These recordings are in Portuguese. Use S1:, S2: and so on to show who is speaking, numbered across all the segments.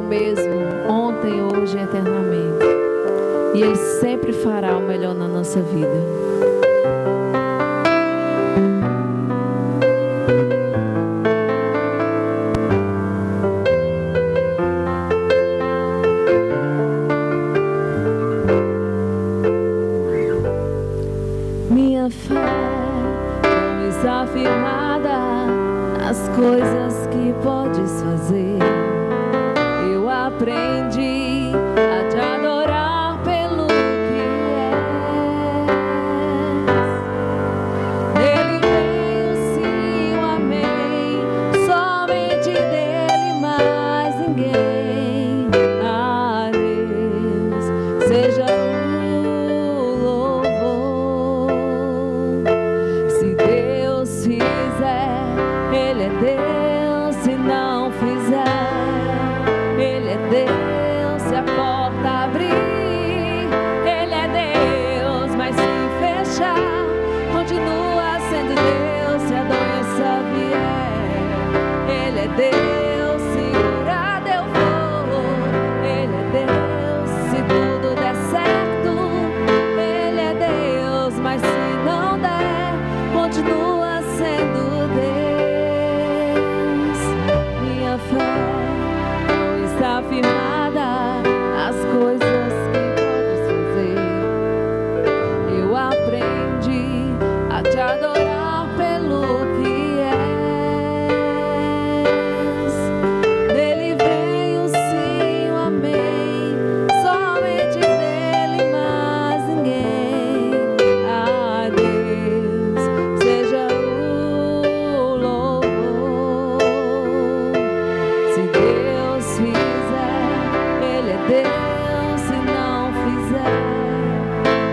S1: mesmo, ontem, hoje e eternamente. E Ele sempre fará o melhor na nossa vida. Minha fé não está firmada nas coisas que podes fazer. Eu aprendi a te adorar pelo que és. Dele veio sim o amém, somente dele mais ninguém. A Deus seja o louvor. Se Deus fizer, Ele é Deus. Se não fizer, Ele é Deus. Se a porta abrir, Ele é Deus. Mas se fechar, continua sendo Deus. Se a doença vier, Ele é Deus. Se curado eu vou, Ele é Deus. Se tudo der certo, Ele é Deus. Mas se não der, continua sendo Deus. Minha fé não está firmada nas coisas que podes fazer. Eu aprendi a te adorar pelo que és. Dele veio sim o amém, somente dele mais ninguém. A Deus seja o louvor. Se Deus fizer, Ele é Deus. Se não fizer,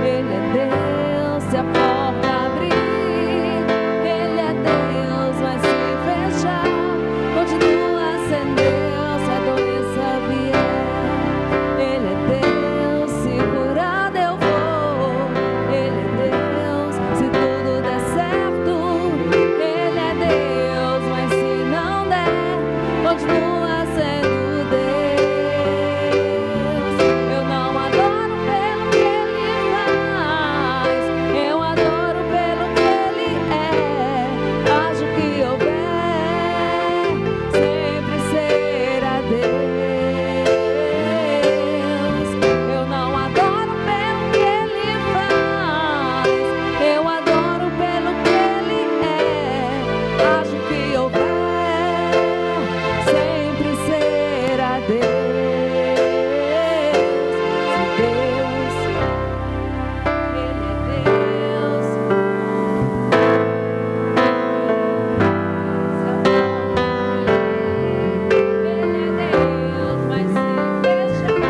S1: Ele é Deus. Se a porta abrir, Ele é Deus. Mas se fechar, continua sendo Deus. Se a doença vier, Ele é Deus. Se curado eu vou, Ele é Deus. Se tudo der certo, Ele é Deus. Mas se não der, continua sendo Deus. Eu não adoro pelo que Ele faz, eu adoro pelo que Ele é. Acho que houver, sempre será Deus. Eu não adoro pelo que Ele faz, eu adoro pelo que Ele é. Acho que houver, sempre será Deus. Se Deus, Ele é Deus. Ele é Deus, mas se fechar,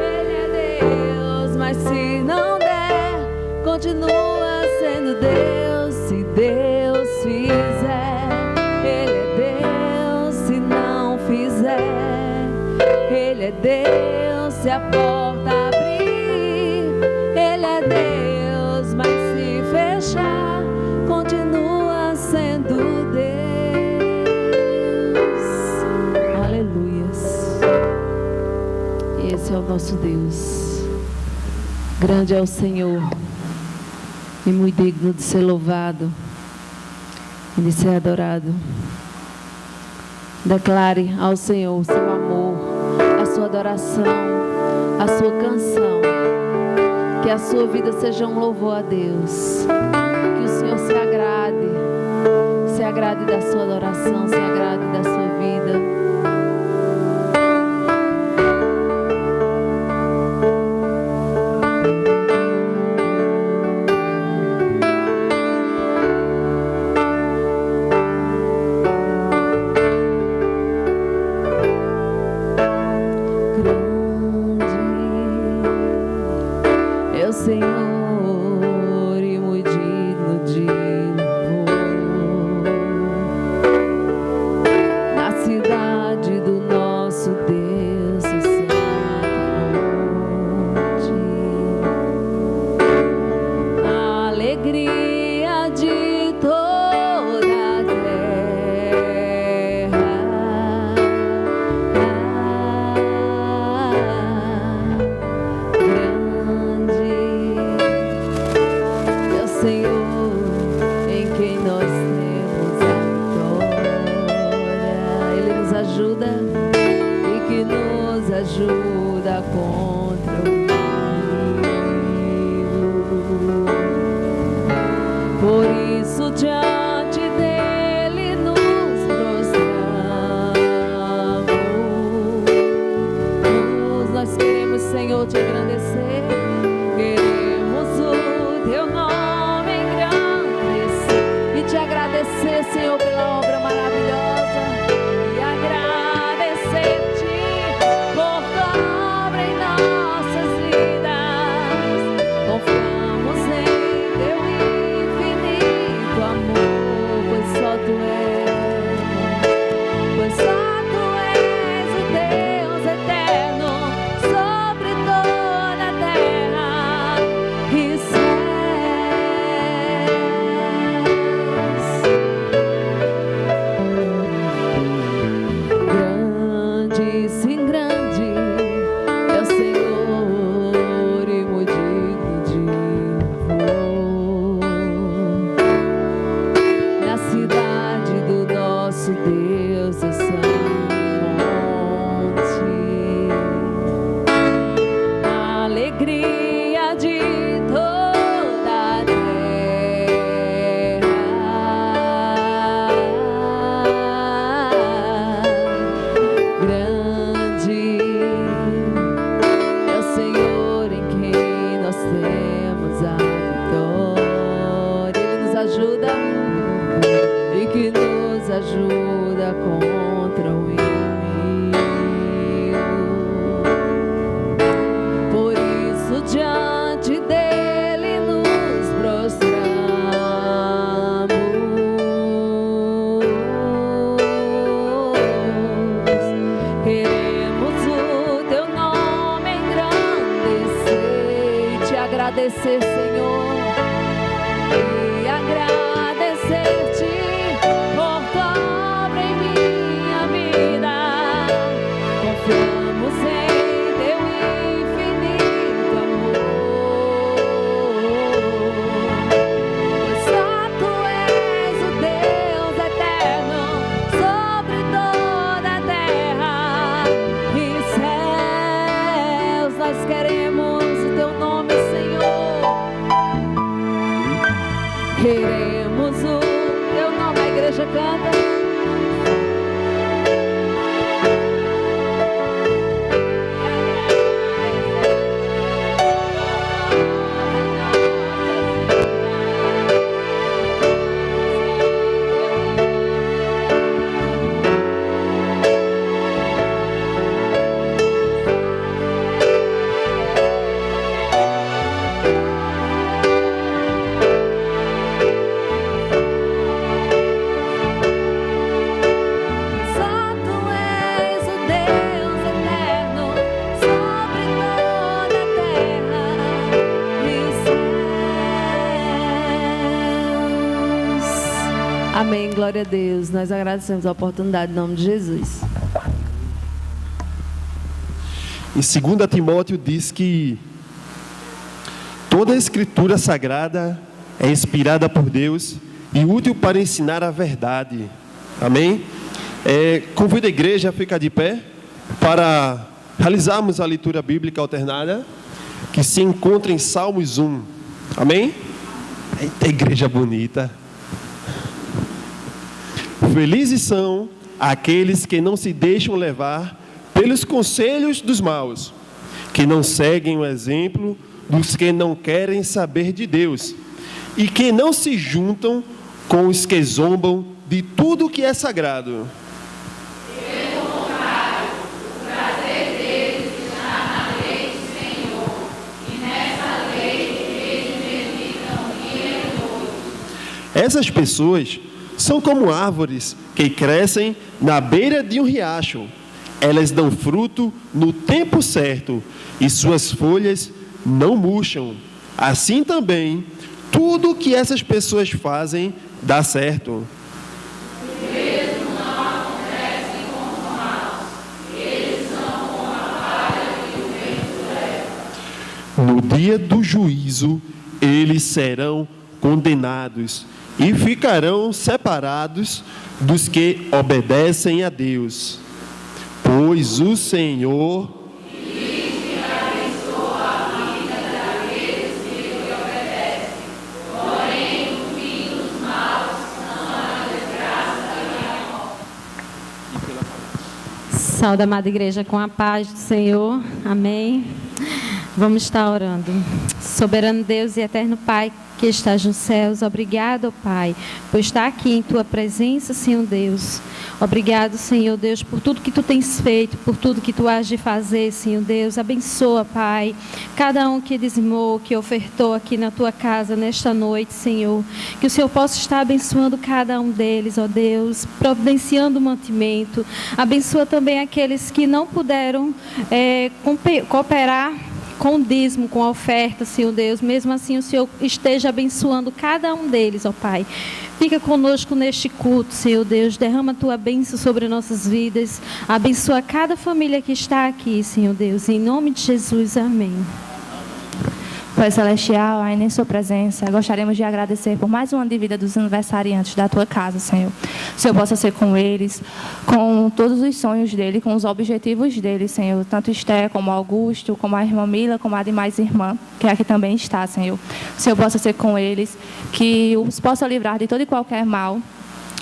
S1: Ele é Deus, mas se não der, continua sendo Deus. Se Deus fizer, Ele é Deus. Se não fizer, Ele é Deus. Se a porta abrir, Ele é Deus. Mas se fechar, continua sendo Deus. Aleluias. Esse é o nosso Deus. Grande é o Senhor e muito digno de ser louvado e de ser adorado. Declare ao Senhor o seu amor, a sua adoração, a sua canção. Que a sua vida seja um louvor a Deus. Que o Senhor se agrade da sua adoração, se agrade da sua vida. Grande é o Senhor e muito digno de louvor. ajuda contra o inimigo. Por isso diante dele nos prostramos. Nós queremos, Senhor, te agradecer. Queremos o teu nome engrandecer e te agradecer, Senhor, pela obra maravilhosa, e agradecer-te por tua obra em nossas vidas. Confiamos em teu infinito amor, pois só tu és o Deus eterno sobre toda a terra e grande, sim, grande é o Senhor e muito digno de louvor. Na cidade do nosso Deus é monte, a alegria de toda a terra. Grande é o Senhor em quem nós temos a vitória. Ele nos ajuda e que nos ajuda contra o inimigo. Por isso diante dele nos prostramos. Queremos o teu nome engrandecer e te agradecer, Senhor, e agradecer-te por tua obra em minha vida. Confiamos em teu infinito amor, pois só tu és o Deus eterno sobre toda a terra e céus. Nós queremos o teu nome, Senhor. Queremos o teu nome. A igreja canta. Só tu és o Deus eterno sobre toda a terra e céus. Amém, glória a Deus. Nós agradecemos a oportunidade em nome de Jesus.
S2: Em 2 Timóteo diz que toda a escritura sagrada é inspirada por Deus e útil para ensinar a verdade. Amém? Convido a igreja a ficar de pé para realizarmos a leitura bíblica alternada que se encontra em Salmos 1. Amém? Eita, igreja bonita. Felizes são aqueles que não se deixam levar pelos conselhos dos maus, que não seguem o exemplo dos que não querem saber de Deus e que não se juntam com os que zombam de tudo que é sagrado.
S3: Pelo contrário, o prazer deles está na lei do Senhor, e nessa lei eles meditam dia e noite.
S2: Essas pessoas são como árvores que crescem na beira de um riacho. Elas dão fruto no tempo certo e suas folhas não murcham. Assim também, tudo que essas pessoas fazem dá certo.
S3: Mesmo não acontecem com os maus, eles são como a palha que o vento leva.
S2: No dia do juízo, eles serão condenados e ficarão separados dos que obedecem a Deus. Pois o Senhor
S4: Saúde a amada igreja com a paz do Senhor. Amém. Vamos estar orando. Soberano Deus e eterno Pai que estás nos céus, obrigado, Pai, por estar aqui em Tua presença, Senhor Deus. Obrigado, Senhor Deus, por tudo que Tu tens feito, por tudo que Tu has de fazer, Senhor Deus. Abençoa, Pai, cada um que dizimou, que ofertou aqui na Tua casa nesta noite, Senhor. Que o Senhor possa estar abençoando cada um deles, ó Deus, providenciando o mantimento. Abençoa também aqueles que não puderam cooperar com o dízimo, com a oferta, Senhor Deus. Mesmo assim, o Senhor esteja abençoando cada um deles, ó Pai. Fica conosco neste culto, Senhor Deus. Derrama a Tua bênção sobre nossas vidas. Abençoa cada família que está aqui, Senhor Deus. Em nome de Jesus, amém.
S5: Pai Celestial, ainda em Sua presença, gostaríamos de agradecer por mais um ano de vida dos aniversariantes da Tua casa, Senhor. Que o Senhor possa ser com eles, com todos os sonhos dele, com os objetivos dele, Senhor. Tanto Esté, como Augusto, como a irmã Mila, como a demais irmã, que aqui também está, Senhor. Que o Senhor possa ser com eles, que os possa livrar de todo e qualquer mal,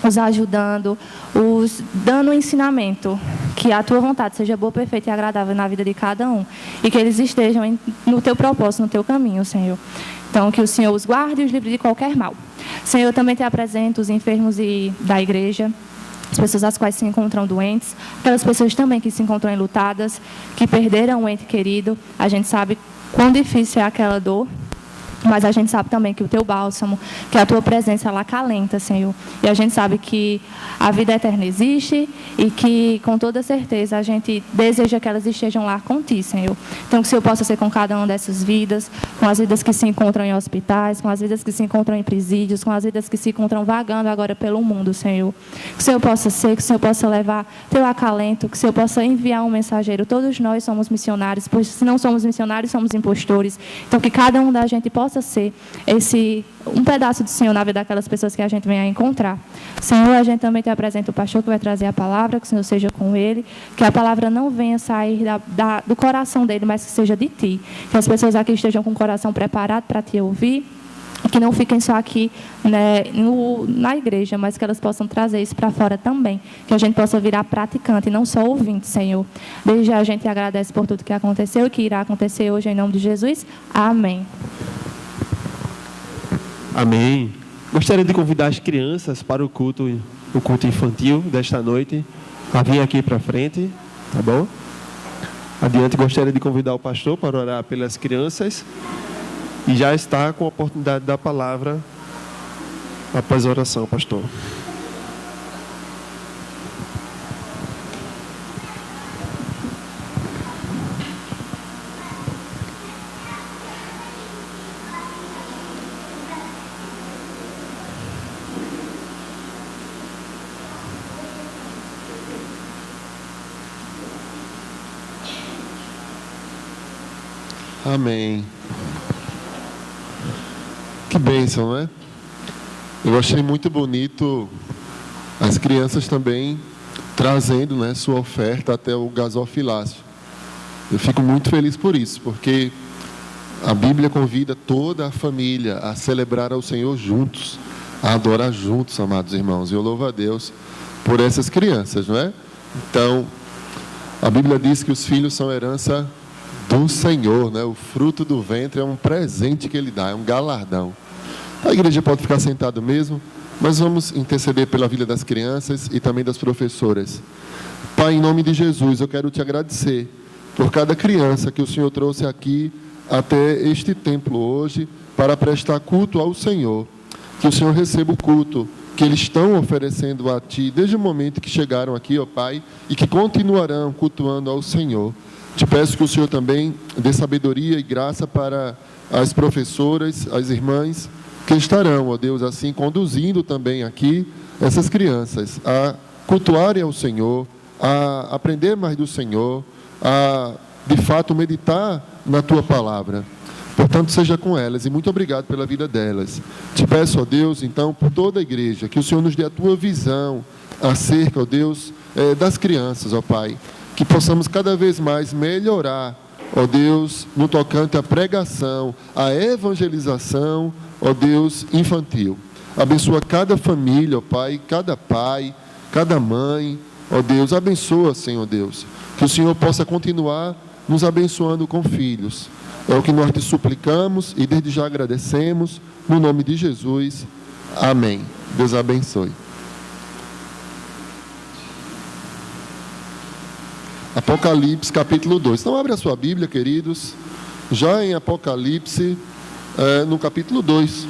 S5: os ajudando, os dando ensinamento, que a Tua vontade seja boa, perfeita e agradável na vida de cada um, e que eles estejam no Teu propósito, no Teu caminho, Senhor. Então, que o Senhor os guarde e os livre de qualquer mal. Senhor, eu também te apresento os enfermos da igreja, as pessoas as quais se encontram doentes, aquelas pessoas também que se encontram enlutadas, que perderam um ente querido. A gente sabe quão difícil é aquela dor, mas a gente sabe também que o Teu bálsamo, que a Tua presença, ela acalenta, Senhor. E a gente sabe que a vida eterna existe e que, com toda certeza, a gente deseja que elas estejam lá com Ti, Senhor. Então, que o Senhor possa ser com cada uma dessas vidas, com as vidas que se encontram em hospitais, com as vidas que se encontram em presídios, com as vidas que se encontram vagando agora pelo mundo, Senhor. Que o Senhor possa ser, que o Senhor possa levar Teu acalento, que o Senhor possa enviar um mensageiro. Todos nós somos missionários, pois se não somos missionários, somos impostores. Então, que cada um da gente possa ser um pedaço do Senhor na vida daquelas pessoas que a gente venha a encontrar. Senhor, a gente também te apresenta o pastor que vai trazer a palavra, que o Senhor seja com ele, que a palavra não venha sair do coração dele, mas que seja de Ti. Que as pessoas aqui estejam com o coração preparado para Te ouvir, que não fiquem só aqui, né, na igreja, mas que elas possam trazer isso para fora também, que a gente possa virar praticante e não só ouvinte, Senhor. Desde já a gente agradece por tudo que aconteceu e que irá acontecer hoje, em nome de Jesus. Amém.
S2: Amém. Gostaria de convidar as crianças para o culto infantil desta noite, a vir aqui para frente, tá bom? Adiante, gostaria de convidar o pastor para orar pelas crianças e já está com a oportunidade da palavra após a oração, pastor.
S6: Amém. Que bênção, não é? Eu achei muito bonito as crianças também trazendo, né, sua oferta até o gasofilácio. Eu fico muito feliz por isso, porque a Bíblia convida toda a família a celebrar ao Senhor juntos, a adorar juntos, amados irmãos. E eu louvo a Deus por essas crianças, não é? Então, a Bíblia diz que os filhos são herança do Senhor, né? O fruto do ventre é um presente que Ele dá, é um galardão. A igreja pode ficar sentada mesmo, mas vamos interceder pela vida das crianças e também das professoras. Pai, em nome de Jesus, eu quero Te agradecer por cada criança que o Senhor trouxe aqui até este templo hoje para prestar culto ao Senhor. Que o Senhor receba o culto que eles estão oferecendo a Ti desde o momento que chegaram aqui, ó Pai, e que continuarão cultuando ao Senhor. Te peço que o Senhor também dê sabedoria e graça para as professoras, as irmãs, que estarão, ó Deus, assim, conduzindo também aqui essas crianças a cultuarem ao Senhor, a aprender mais do Senhor, a, de fato, meditar na Tua palavra. Portanto, seja com elas, e muito obrigado pela vida delas. Te peço, ó Deus, então, por toda a igreja, que o Senhor nos dê a Tua visão acerca, ó Deus, das crianças, ó Pai. Que possamos cada vez mais melhorar, ó Deus, no tocante à pregação, à evangelização, ó Deus, infantil. Abençoa cada família, ó Pai, cada mãe, Ó Deus, abençoa, Senhor Deus. Que o Senhor possa continuar nos abençoando com filhos. É o que nós te suplicamos e desde já agradecemos. No nome de Jesus. Amém. Deus abençoe. Apocalipse, capítulo 2. Então, abre a sua Bíblia, queridos. Já em Apocalipse, no capítulo 2.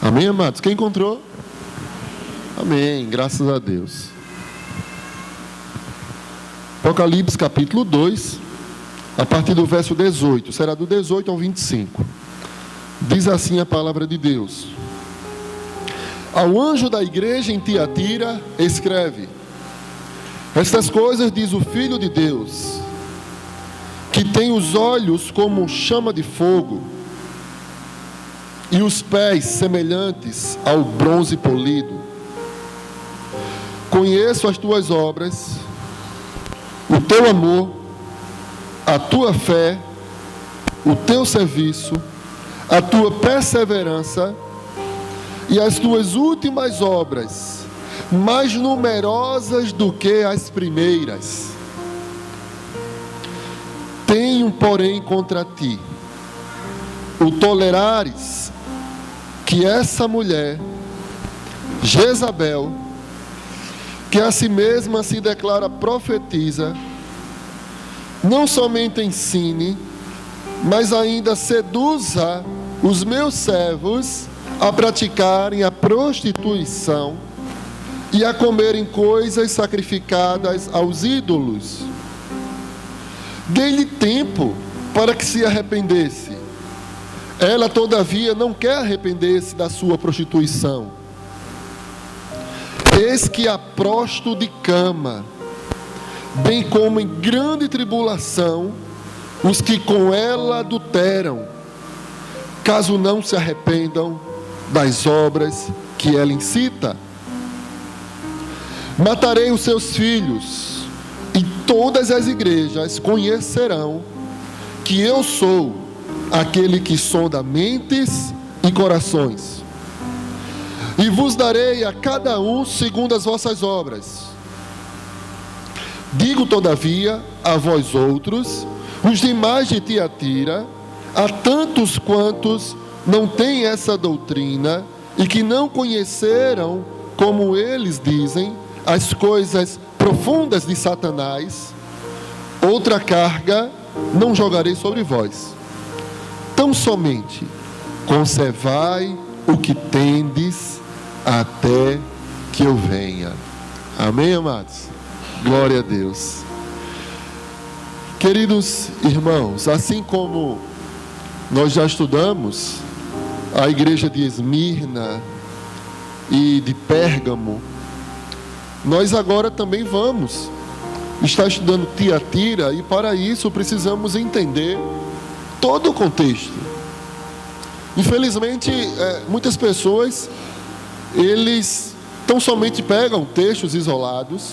S6: Amém, amados? Quem encontrou? Amém, graças a Deus. Apocalipse capítulo 2, a partir do verso 18, será do 18 ao 25. Diz assim a palavra de Deus: Ao anjo da igreja em Tiatira, escreve: Estas coisas diz o Filho de Deus, que tem os olhos como chama de fogo, e os pés semelhantes ao bronze polido. Conheço as tuas obras, o teu amor, a tua fé, o teu serviço, a tua perseverança e as tuas últimas obras, mais numerosas do que as primeiras. Tenho, porém, contra ti o tolerares que essa mulher, Jezabel, que a si mesma se declara profetiza, não somente ensine, mas ainda seduza os meus servos a praticarem a prostituição e a comerem coisas sacrificadas aos ídolos. Dei-lhe tempo para que se arrependesse. Ela, todavia, não quer arrepender-se da sua prostituição. Eis que a prosto de cama, bem como em grande tribulação, os que com ela adulteram, caso não se arrependam das obras que ela incita. Matarei os seus filhos, e todas as igrejas conhecerão que eu sou aquele que sonda mentes e corações. E vos darei a cada um segundo as vossas obras. Digo, todavia, a vós outros, os demais de Tiatira, a tantos quantos não têm essa doutrina e que não conheceram, como eles dizem, as coisas profundas de Satanás, outra carga não jogarei sobre vós. Tão somente conservai o que tendes até que eu venha. Amém, amados? Glória a Deus. Queridos irmãos, assim como nós já estudamos a igreja de Esmirna e de Pérgamo, nós agora também vamos estar estudando Tiatira, e para isso precisamos entender todo o contexto. Infelizmente, muitas pessoas, eles tão somente pegam textos isolados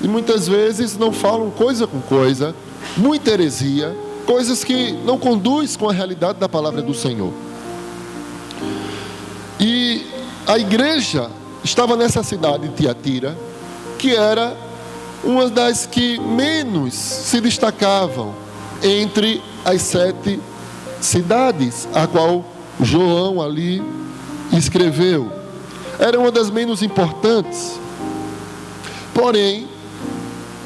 S6: e muitas vezes não falam coisa com coisa, muita heresia, coisas que não conduz com a realidade da palavra do Senhor. E a igreja estava nessa cidade de Tiatira, que era uma das que menos se destacavam entre as 7 cidades a qual João ali escreveu. Era uma das menos importantes, porém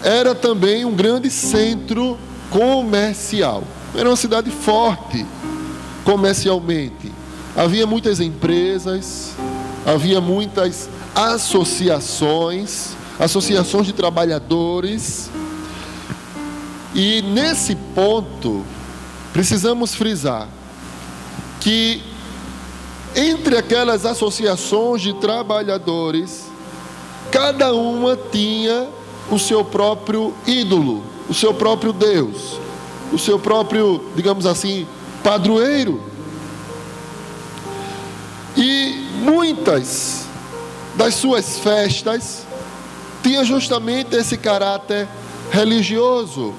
S6: era também um grande centro comercial. Era uma cidade forte comercialmente. Havia muitas empresas, havia muitas associações de trabalhadores. E nesse ponto precisamos frisar que entre aquelas associações de trabalhadores, cada uma tinha o seu próprio ídolo, o seu próprio Deus, o seu próprio, digamos assim, padroeiro. E muitas das suas festas tinham justamente esse caráter religioso.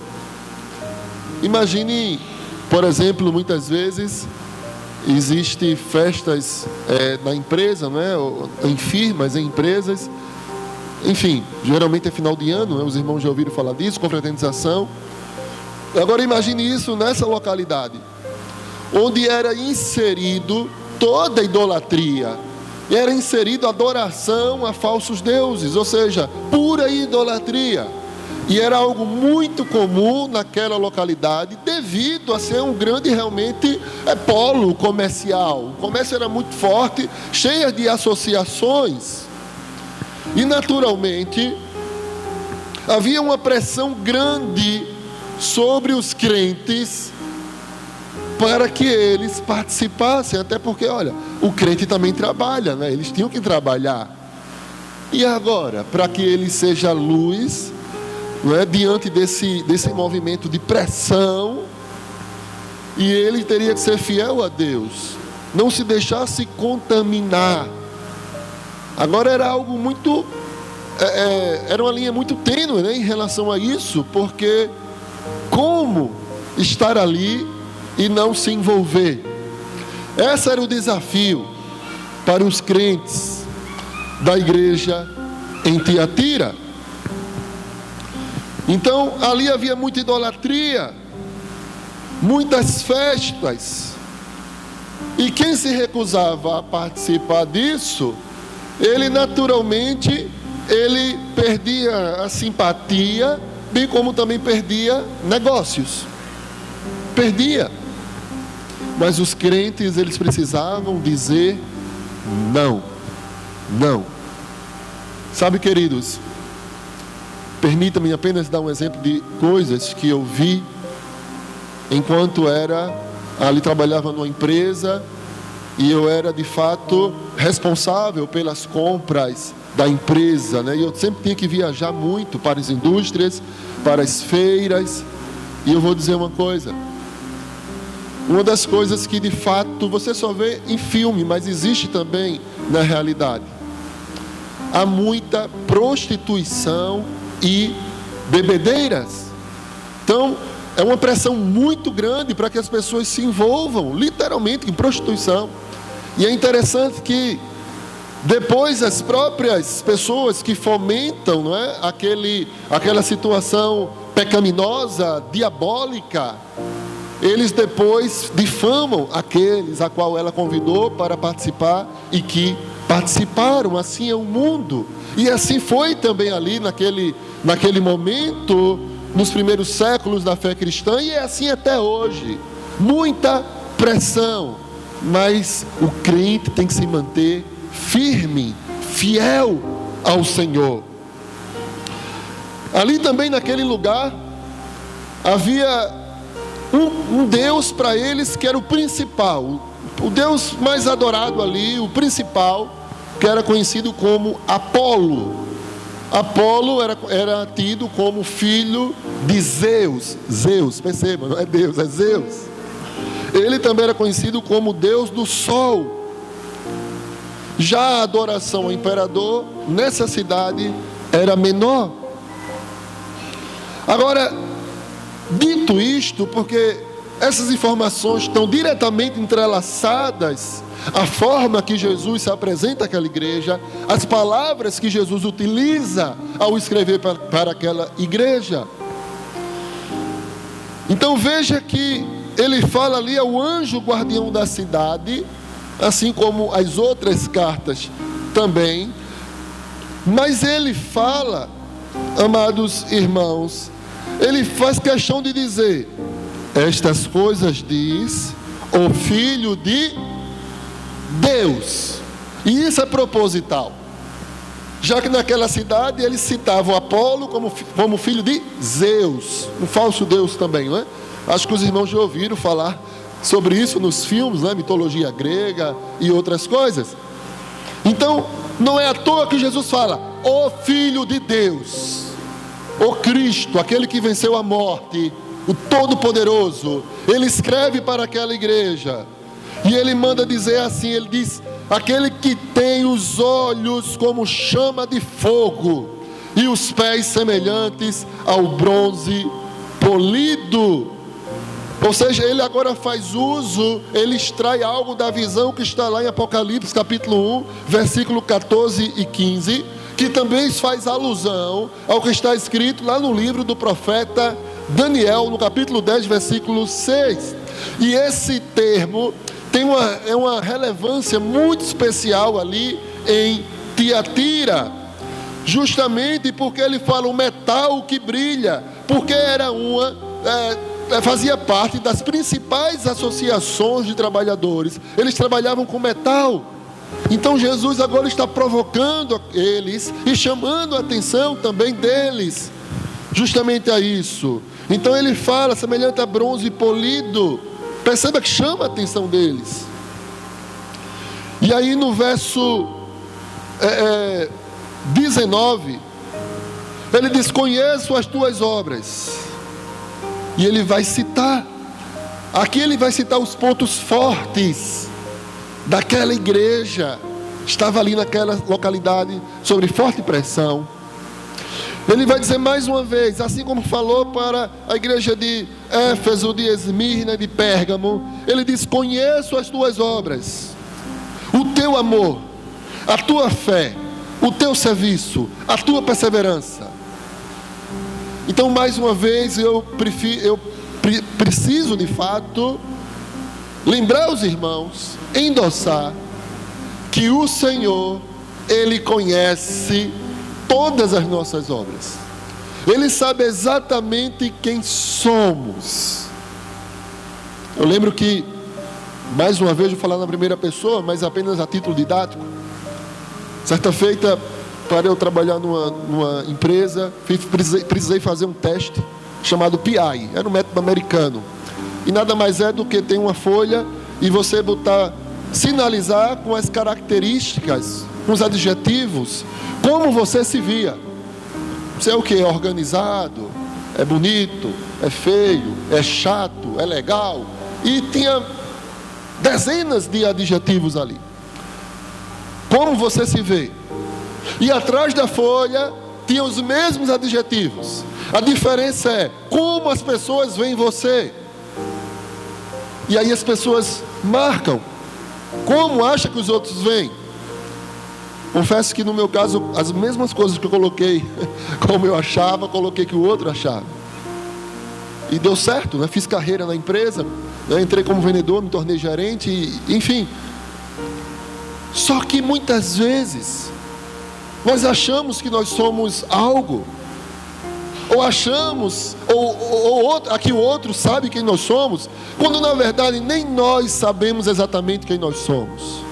S6: Imagine, por exemplo, muitas vezes existem festas na empresa, né? Em firmas, em empresas. Enfim, geralmente é final de ano, né? Os irmãos já ouviram falar disso, confraternização. Agora imagine isso nessa localidade, onde era inserido toda a idolatria, era inserido a adoração a falsos deuses, ou seja, pura idolatria. E era algo muito comum naquela localidade, devido a ser um grande, realmente, polo comercial. O comércio era muito forte, cheio de associações. E, naturalmente, havia uma pressão grande sobre os crentes para que eles participassem. Até porque, olha, o crente também trabalha, né? Eles tinham que trabalhar. E agora, para que ele seja luz, não é, diante desse movimento de pressão, e ele teria que ser fiel a Deus, não se deixasse contaminar. Agora era algo muito, era uma linha muito tênue, né, em relação a isso, porque como estar ali e não se envolver? Esse era o desafio para os crentes da igreja em Tiatira. Então, ali havia muita idolatria, muitas festas, e quem se recusava a participar disso, ele naturalmente, ele perdia a simpatia, bem como também perdia negócios, perdia. Mas os crentes, eles precisavam dizer não, não. Sabe, queridos, permita-me apenas dar um exemplo de coisas que eu vi enquanto ali trabalhava numa empresa, e eu era de fato responsável pelas compras da empresa, né? E eu sempre tinha que viajar muito para as indústrias, para as feiras. E eu vou dizer uma coisa, uma das coisas que de fato você só vê em filme, mas existe também na realidade: há muita prostituição e bebedeiras. Então é uma pressão muito grande para que as pessoas se envolvam literalmente em prostituição. E é interessante que depois as próprias pessoas que fomentam, não é, aquela situação pecaminosa, diabólica, eles depois difamam aqueles a qual ela convidou para participar e que participaram. Assim é o mundo. E assim foi também ali naquele momento, nos primeiros séculos da fé cristã, e é assim até hoje. Muita pressão, mas o crente tem que se manter firme, fiel ao Senhor. Ali também naquele lugar havia um Deus para eles que era o principal, o Deus mais adorado ali, o principal, que era conhecido como Apolo. Apolo era tido como filho de Zeus. Zeus, perceba, não é Deus, é Zeus. Ele também era conhecido como Deus do Sol. Já a adoração ao imperador nessa cidade era menor. Agora, dito isto, porque essas informações estão diretamente entrelaçadas à forma que Jesus se apresenta àquela igreja, as palavras que Jesus utiliza ao escrever para aquela igreja. Então veja que ele fala ali ao anjo guardião da cidade, assim como as outras cartas também, mas ele fala, amados irmãos, ele faz questão de dizer: estas coisas diz o Filho de Deus. E isso é proposital, já que naquela cidade eles citavam Apolo como filho de Zeus, um falso Deus também, não é? Acho que os irmãos já ouviram falar sobre isso nos filmes, né? Mitologia grega e outras coisas. Então, não é à toa que Jesus fala: o Filho de Deus, o Cristo, aquele que venceu a morte, o Todo-Poderoso. Ele escreve para aquela igreja e ele manda dizer assim, ele diz: aquele que tem os olhos como chama de fogo e os pés semelhantes ao bronze polido. Ou seja, ele agora faz uso, ele extrai algo da visão que está lá em Apocalipse capítulo 1, versículo 14 e 15, que também faz alusão ao que está escrito lá no livro do profeta Daniel, no capítulo 10, versículo 6. E esse termo tem uma relevância muito especial ali em Tiatira, justamente porque ele fala o metal que brilha, porque era fazia parte das principais associações de trabalhadores. Eles trabalhavam com metal. Então Jesus agora está provocando eles e chamando a atenção também deles justamente a isso. Então ele fala semelhante a bronze polido. Perceba que chama a atenção deles. E aí no verso 19, ele diz: conheço as tuas obras. E ele vai citar, aqui ele vai citar os pontos fortes daquela igreja. Estava ali naquela localidade sob forte pressão. Ele vai dizer mais uma vez, assim como falou para a igreja de Éfeso, de Esmirna, de Pérgamo, ele diz: conheço as tuas obras, o teu amor, a tua fé, o teu serviço, a tua perseverança. Então, mais uma vez, eu preciso de fato lembrar os irmãos, endossar que o Senhor, Ele conhece todas as nossas obras. Ele sabe exatamente quem somos. Eu lembro que, mais uma vez, vou falar na primeira pessoa, mas apenas a título didático. Certa feita, para eu trabalhar numa empresa, precisei fazer um teste chamado PI, era um método americano. E nada mais é do que ter uma folha e você sinalizar com as características, com os adjetivos, como você se via. Você é o que? É organizado, é bonito, é feio, é chato, é legal. E tinha dezenas de adjetivos ali. Como você se vê? E atrás da folha tinha os mesmos adjetivos. A diferença é como as pessoas veem você. E aí as pessoas marcam como acha que os outros veem. Confesso que no meu caso, as mesmas coisas que eu coloquei como eu achava, coloquei que o outro achava. E deu certo, né? Fiz carreira na empresa, né? Entrei como vendedor, me tornei gerente, enfim. Só que muitas vezes nós achamos que nós somos algo, ou achamos, que o outro sabe quem nós somos, quando na verdade nem nós sabemos exatamente quem nós somos.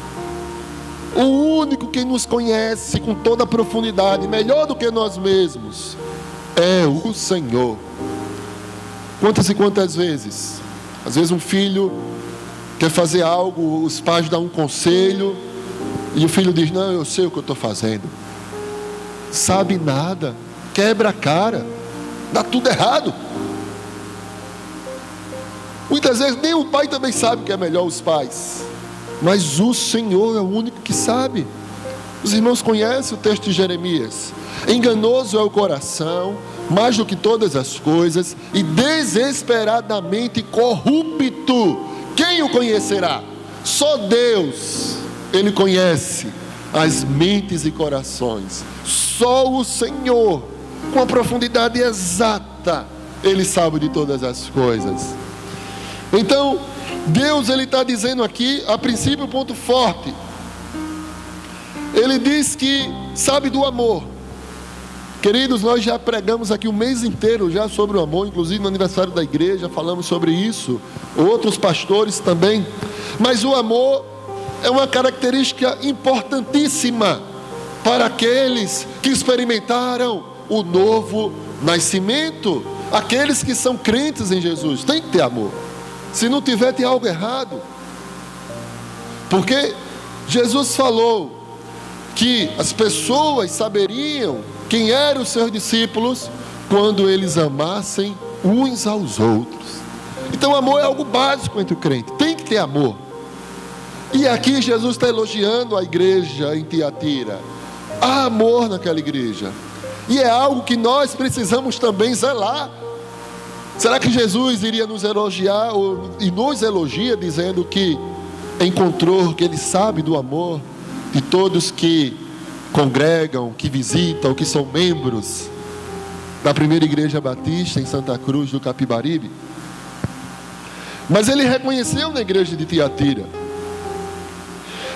S6: O único que nos conhece com toda a profundidade, melhor do que nós mesmos, é o Senhor. Quantas e quantas vezes, às vezes um filho quer fazer algo, os pais dão um conselho, e o filho diz: não, eu sei o que eu estou fazendo. Sabe nada, quebra a cara, dá tudo errado. Muitas vezes nem o pai também sabe que é melhor os pais, mas o Senhor é o único que sabe. Os irmãos conhecem o texto de Jeremias: enganoso é o coração, mais do que todas as coisas, e desesperadamente corrupto, quem o conhecerá? Só Deus, Ele conhece as mentes e corações. Só o Senhor, com a profundidade exata, Ele sabe de todas as coisas. Então, Deus, Ele está dizendo aqui, a princípio, ponto forte. Ele diz que sabe do amor. Queridos, nós já pregamos aqui o mês inteiro já sobre o amor, inclusive no aniversário da igreja falamos sobre isso, outros pastores também. Mas o amor é uma característica importantíssima para aqueles que experimentaram o novo nascimento. Aqueles que são crentes em Jesus têm que ter amor. Se não tiver, tem algo errado. Porque Jesus falou que as pessoas saberiam quem eram os seus discípulos quando eles amassem uns aos outros. Então amor é algo básico entre o crente, tem que ter amor. E aqui Jesus está elogiando a igreja em Tiatira. Há amor naquela igreja, e é algo que nós precisamos também zelar. Será que Jesus iria nos elogiar e nos elogia dizendo que encontrou, que Ele sabe do amor de todos que congregam, que visitam, que são membros da primeira igreja batista em Santa Cruz do Capibaribe? Mas Ele reconheceu na igreja de Tiatira.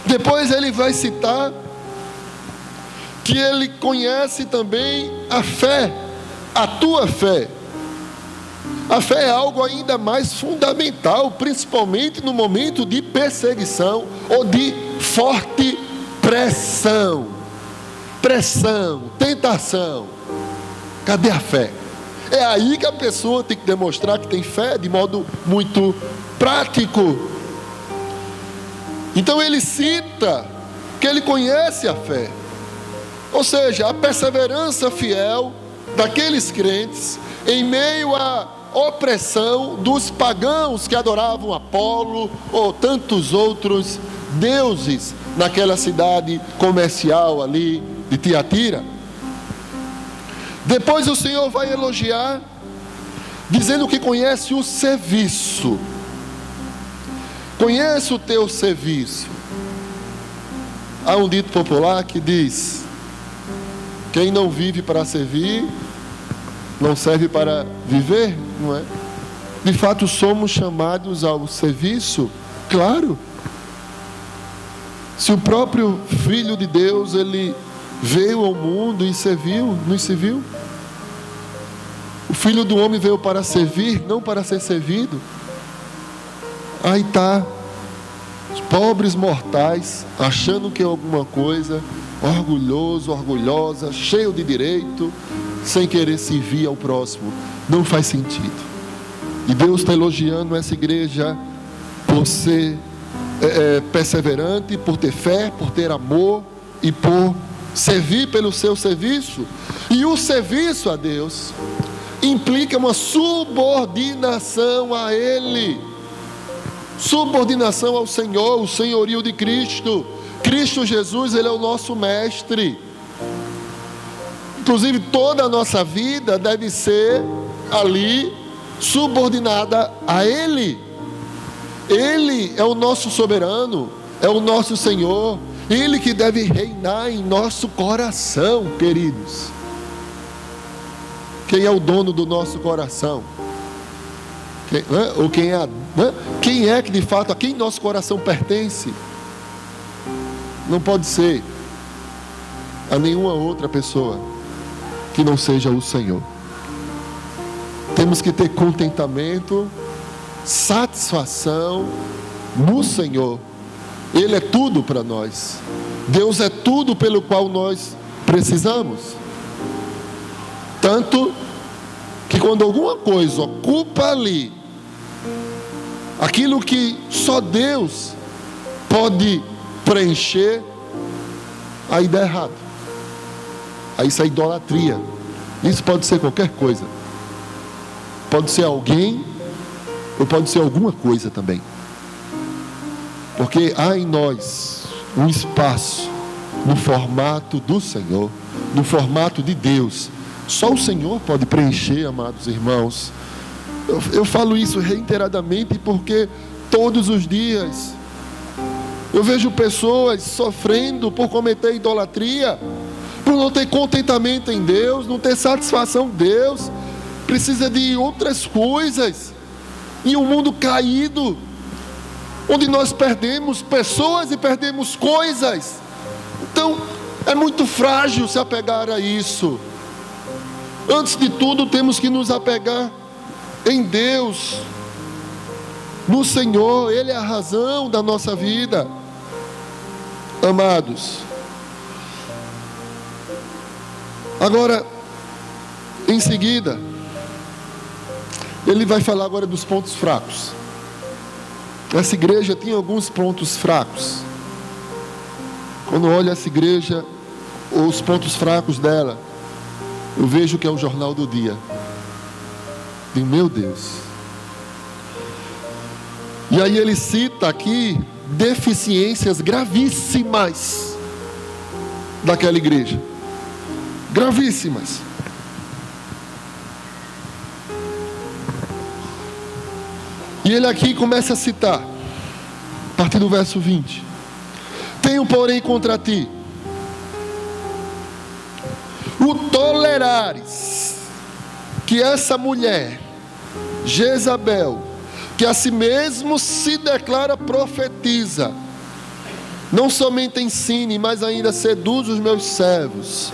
S6: Depois Ele vai citar que Ele conhece também a fé, a tua fé. A fé é algo ainda mais fundamental, principalmente no momento de perseguição ou de forte pressão, tentação. Cadê a fé? É aí que a pessoa tem que demonstrar que tem fé de modo muito prático. Então ele cita que ele conhece a fé, ou seja, a perseverança fiel daqueles crentes em meio à opressão dos pagãos que adoravam Apolo ou tantos outros deuses naquela cidade comercial ali de Tiatira. Depois o Senhor vai elogiar, dizendo que conhece o serviço. Conhece o teu serviço. Há um dito popular que diz: quem não vive para servir, não serve para viver, não é? De fato somos chamados ao serviço, claro. Se o próprio Filho de Deus, Ele veio ao mundo e serviu, nos serviu. O Filho do Homem veio para servir, não para ser servido. Aí está, os pobres mortais, achando que é alguma coisa, orgulhoso, orgulhosa, cheio de direito, sem querer servir ao próximo. Não faz sentido. E Deus está elogiando essa igreja por ser perseverante, por ter fé, por ter amor e por servir pelo seu serviço. E o serviço a Deus implica uma subordinação a Ele, subordinação ao Senhor, o senhorio de Cristo. Cristo Jesus, Ele é o nosso mestre. Inclusive toda a nossa vida deve ser ali subordinada a Ele. Ele é o nosso soberano, é o nosso Senhor. Ele que deve reinar em nosso coração, queridos. Quem é o dono do nosso coração? Quem é que de fato, a quem nosso coração pertence? Não pode ser a nenhuma outra pessoa que não seja o Senhor. Temos que ter contentamento, satisfação no Senhor. Ele é tudo para nós. Deus é tudo pelo qual nós precisamos. Tanto que quando alguma coisa ocupa ali aquilo que só Deus pode preencher, aí dá errado. Aí isso é idolatria. Isso pode ser qualquer coisa. Pode ser alguém, ou pode ser alguma coisa também. Porque há em nós um espaço no formato do Senhor, no formato de Deus. Só o Senhor pode preencher, amados irmãos. Eu falo isso reiteradamente porque todos os dias eu vejo pessoas sofrendo por cometer idolatria, por não ter contentamento em Deus, não ter satisfação em Deus, precisa de outras coisas. Em um mundo caído, onde nós perdemos pessoas e perdemos coisas. Então é muito frágil se apegar a isso. Antes de tudo, temos que nos apegar em Deus, no Senhor. Ele é a razão da nossa vida. Amados, agora, em seguida, ele vai falar agora dos pontos fracos. essa igreja tinha alguns pontos fracos. Quando eu olho essa igreja, os pontos fracos dela, eu vejo que é o jornal do dia. Digo, meu Deus. E aí ele cita aqui deficiências gravíssimas daquela igreja. Gravíssimas. E ele aqui começa a citar, a partir do verso 20. Tenho, porém, contra ti o tolerares que essa mulher, Jezabel, que a si mesmo se declara profetiza, não somente ensine, mas ainda seduz os meus servos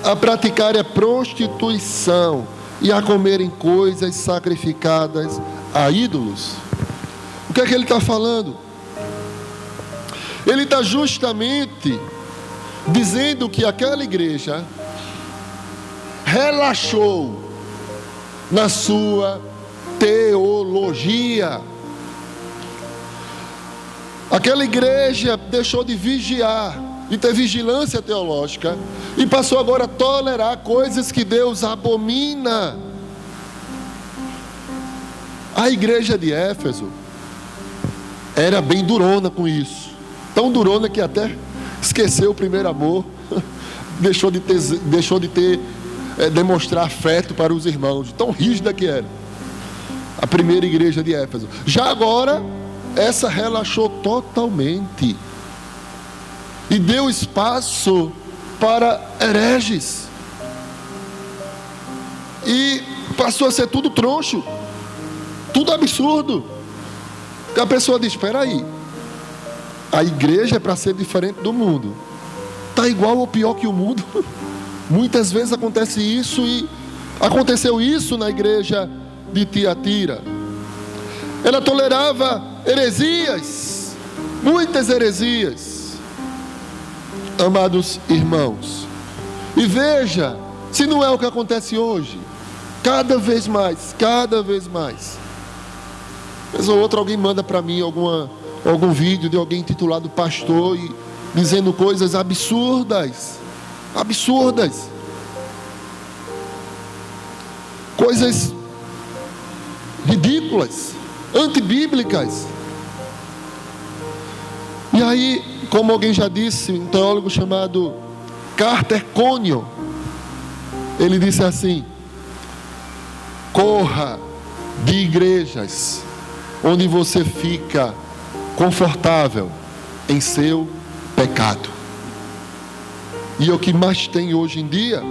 S6: a praticarem a prostituição e a comerem coisas sacrificadas a ídolos. O que é que ele está falando? Ele está justamente dizendo que aquela igreja relaxou na sua teologia. Aquela igreja deixou de vigiar, de ter vigilância teológica, e passou agora a tolerar coisas que Deus abomina. A igreja de Éfeso era bem durona com isso. Tão durona que até esqueceu o primeiro amor, deixou de demonstrar afeto para os irmãos, tão rígida que era a primeira igreja de Éfeso. Já agora, essa relaxou totalmente e deu espaço para hereges, e passou a ser tudo troncho, tudo absurdo. E a pessoa diz, espera aí, a igreja é para ser diferente do mundo, está igual ou pior que o mundo. Muitas vezes acontece isso, e aconteceu isso na igreja de Tiatira. Ela tolerava heresias, muitas heresias, amados irmãos. E veja, se não é o que acontece hoje, cada vez mais. Vez ou outra alguém manda para mim algum vídeo de alguém intitulado pastor e dizendo coisas absurdas, coisas ridículas, antibíblicas. E aí, como alguém já disse, um teólogo chamado Carter Conion, ele disse assim: corra de igrejas onde você fica confortável em seu pecado. E é o que mais tem hoje em dia.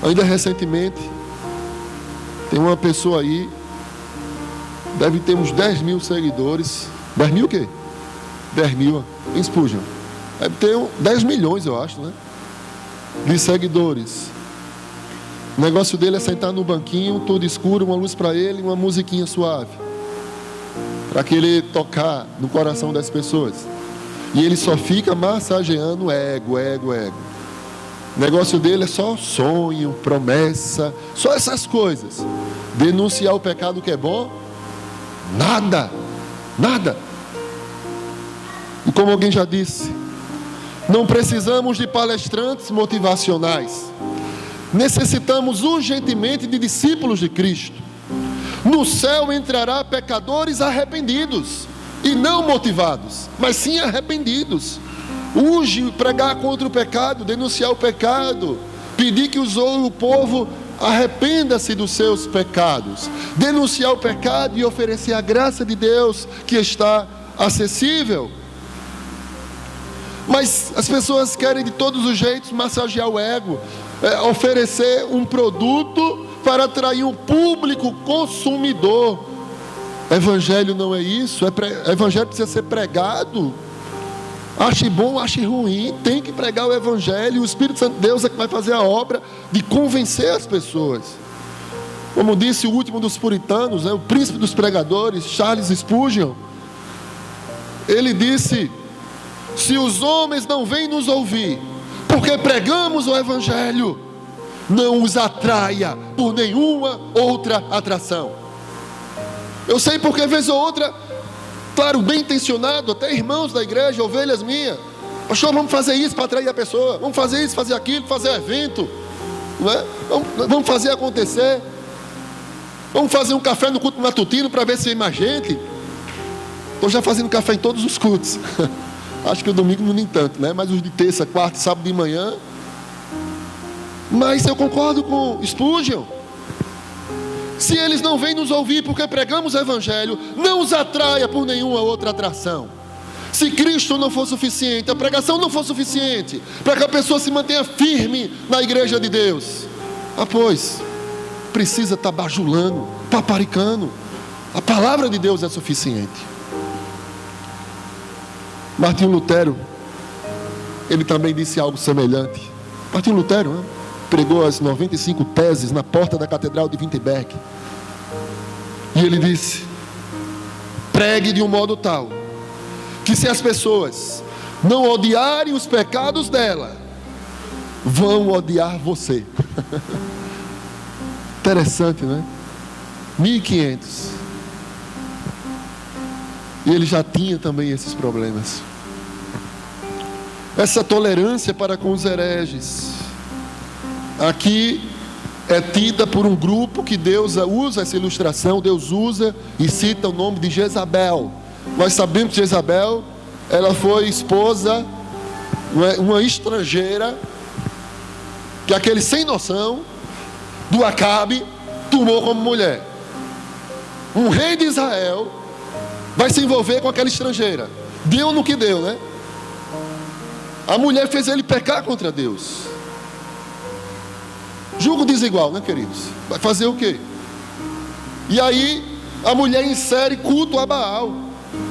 S6: Ainda recentemente, tem uma pessoa aí, deve ter uns 10 mil seguidores. 10 mil o quê? 10 mil em Spurgeon. Deve ter 10 milhões, eu acho, né? De seguidores. O negócio dele é sentar no banquinho, tudo escuro, uma luz para ele, uma musiquinha suave, para que ele tocar no coração das pessoas. E ele só fica massageando ego. O negócio dele é só sonho, promessa, só essas coisas. Denunciar o pecado que é bom, nada. E como alguém já disse, não precisamos de palestrantes motivacionais. Necessitamos urgentemente de discípulos de Cristo. No céu entrará pecadores arrependidos, e não motivados, mas sim arrependidos. Urge pregar contra o pecado, denunciar o pecado, pedir que o povo arrependa-se dos seus pecados, denunciar o pecado e oferecer a graça de Deus que está acessível. Mas as pessoas querem de todos os jeitos massagear o ego, oferecer um produto para atrair um público consumidor. Evangelho não é isso. Evangelho precisa ser pregado. Ache bom, ache ruim, tem que pregar o Evangelho. O Espírito Santo de Deus é que vai fazer a obra de convencer as pessoas. Como disse o último dos puritanos, o príncipe dos pregadores, Charles Spurgeon, ele disse: se os homens não vêm nos ouvir porque pregamos o Evangelho, não os atraia por nenhuma outra atração. Eu sei porque vez ou outra, claro, bem intencionado, até irmãos da igreja, ovelhas minhas, pastor, vamos fazer isso para atrair a pessoa, vamos fazer isso, fazer aquilo, fazer evento, não é? Vamos fazer acontecer, vamos fazer um café no culto matutino para ver se vem mais gente. Estou já fazendo café em todos os cultos. Acho que o domingo não nem tanto, né? Mas os de terça, quarta, sábado de manhã. Mas eu concordo com Spurgeon. Se eles não vêm nos ouvir porque pregamos o evangelho, não os atraia por nenhuma outra atração. Se Cristo não for suficiente, a pregação não for suficiente para que a pessoa se mantenha firme na igreja de Deus, pois precisa estar bajulando, paparicando. A palavra de Deus é suficiente. Martinho Lutero, ele também disse algo semelhante. Martinho Lutero, né, pregou as 95 teses na porta da Catedral de Wittenberg. E ele disse: pregue de um modo tal que, se as pessoas não odiarem os pecados dela, vão odiar você. Interessante, né? 1500. E ele já tinha também esses problemas. Essa tolerância para com os hereges aqui é tida por um grupo que Deus usa essa ilustração. Deus usa e cita o nome de Jezabel. Nós sabemos que Jezabel, ela foi esposa, uma estrangeira, que aquele sem noção do Acabe tomou como mulher. Um rei de Israel vai se envolver com aquela estrangeira. Deu no que deu, né? A mulher fez ele pecar contra Deus. Julgo desigual, né, queridos? Vai fazer o quê? E aí a mulher insere culto a Baal.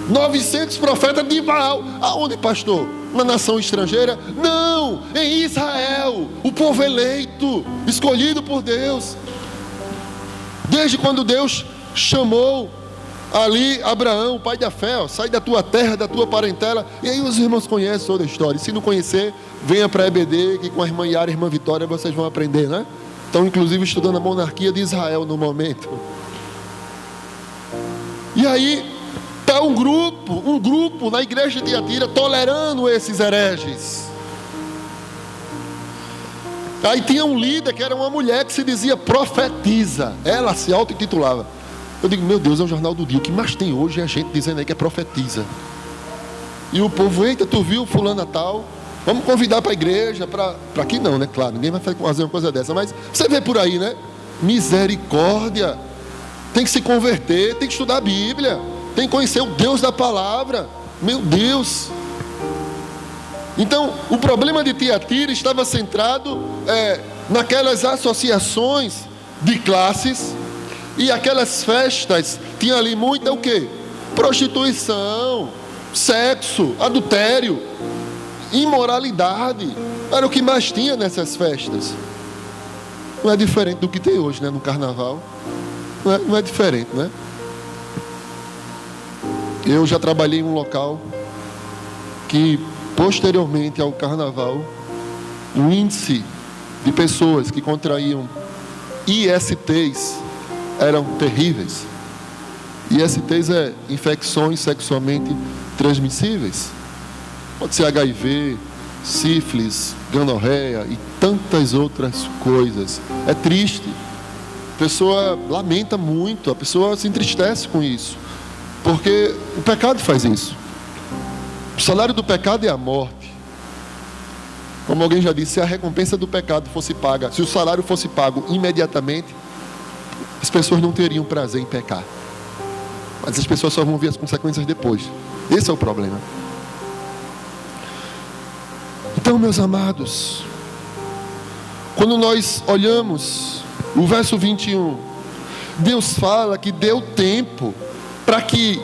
S6: 900 profetas de Baal. Aonde, pastor? Na nação estrangeira? Não, em Israel, o povo eleito, escolhido por Deus. Desde quando Deus chamou ali Abraão, o pai da fé, ó, sai da tua terra, da tua parentela. E aí os irmãos conhecem toda a história. E se não conhecer, venha para a EBD, que com a irmã Yara e a irmã Vitória vocês vão aprender, né? Estão inclusive estudando a monarquia de Israel no momento. E aí está um grupo na igreja de Tiatira tolerando esses hereges. Aí tinha um líder que era uma mulher que se dizia profetisa. Ela se auto-intitulava. Eu digo, meu Deus, é o jornal do dia. O que mais tem hoje é a gente dizendo aí que é profetiza. E o povo, eita, tu viu fulana tal? Vamos convidar para a igreja, para aqui não, né? Claro, ninguém vai fazer uma coisa dessa. Mas você vê por aí, né? Misericórdia. Tem que se converter, tem que estudar a Bíblia, tem que conhecer o Deus da palavra. Meu Deus. Então, o problema de Tiatira estava centrado naquelas associações de classes. E aquelas festas, tinha ali muita o quê? Prostituição, sexo, adultério, imoralidade. Era o que mais tinha nessas festas. Não é diferente do que tem hoje, né, no carnaval. Não é diferente, né? Eu já trabalhei em um local que, posteriormente ao carnaval, o índice de pessoas que contraíam ISTs eram terríveis. ISTs é infecções sexualmente transmissíveis. Pode ser HIV, sífilis, gonorreia e tantas outras coisas. É triste. A pessoa lamenta muito, a pessoa se entristece com isso. Porque o pecado faz isso. O salário do pecado é a morte. Como alguém já disse, se a recompensa do pecado fosse paga, se o salário fosse pago imediatamente, as pessoas não teriam prazer em pecar. Mas as pessoas só vão ver as consequências depois. Esse é o problema. Então, meus amados, quando nós olhamos o verso 21, Deus fala que deu tempo para que